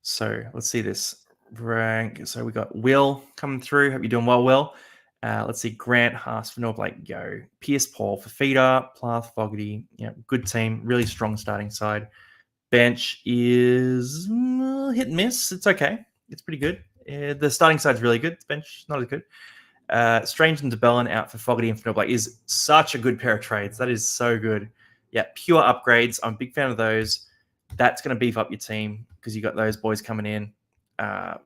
So let's see this rank. So we got Will coming through. Hope you're doing well, Will. Let's see Grant, Haas, Vanilla Blake, Go. Pierce, Paul for Feeder, Plath, Fogarty. Yeah, good team. Really strong starting side. Bench is hit and miss. It's okay. It's pretty good. The starting side's really good. The bench not as good. Strange and DeBellin out for Fogarty and Vanilla Blake is such a good pair of trades. That is so good. Yeah, pure upgrades. I'm a big fan of those. That's going to beef up your team because you got those boys coming in.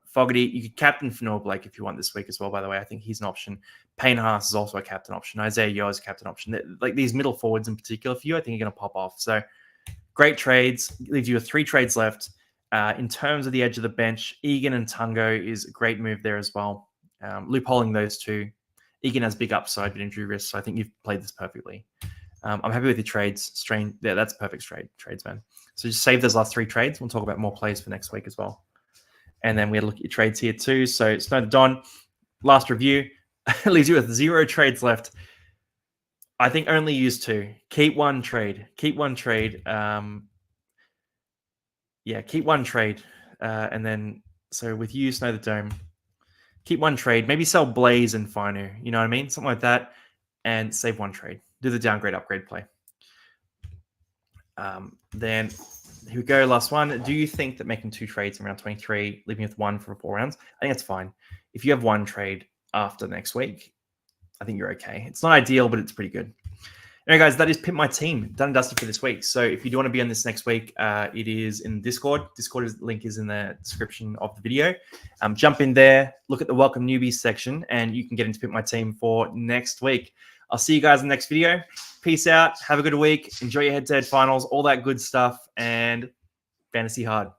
Fogarty, you could captain Fanor Blake if you want this week as well, by the way. I think he's an option. Payne Haas is also a captain option. Isaiah Yo is a captain option. Like these middle forwards in particular for you, I think you're going to pop off. So great trades. Leaves you with 3 trades left. In terms of the edge of the bench, Egan and Tungo is a great move there as well. Loopholing those 2. Egan has big upside but injury risk, so I think you've played this perfectly. I'm happy with your trades. Strange. Yeah, that's perfect trades, man. So just save those last 3 trades. We'll talk about more plays for next week as well. And then we had a look at your trades here too. So Snow the Don, last review, leaves you with 0 trades left. I think only use 2. Keep one trade. Keep one trade. Keep one trade. And then, so with you, Snow the Dome, Keep one trade. Maybe sell Blaze and Fino. You know what I mean? Something like that. And save one trade. Do the downgrade upgrade play. Then here we go. Last one. Do you think that making 2 trades in round 23, leaving with 1 for 4 rounds, I think that's fine. If you have 1 trade after next week, I think you're okay. It's not ideal, but it's pretty good. Anyway, guys, that is Pimp My Team, done and dusted for this week. So if you do want to be on this next week, it is in Discord. Link is in the description of the video. Jump in there, look at the Welcome Newbies section, and you can get into Pimp My Team for next week. I'll see you guys in the next video. Peace out. Have a good week. Enjoy your head-to-head finals, all that good stuff, and fantasy hard.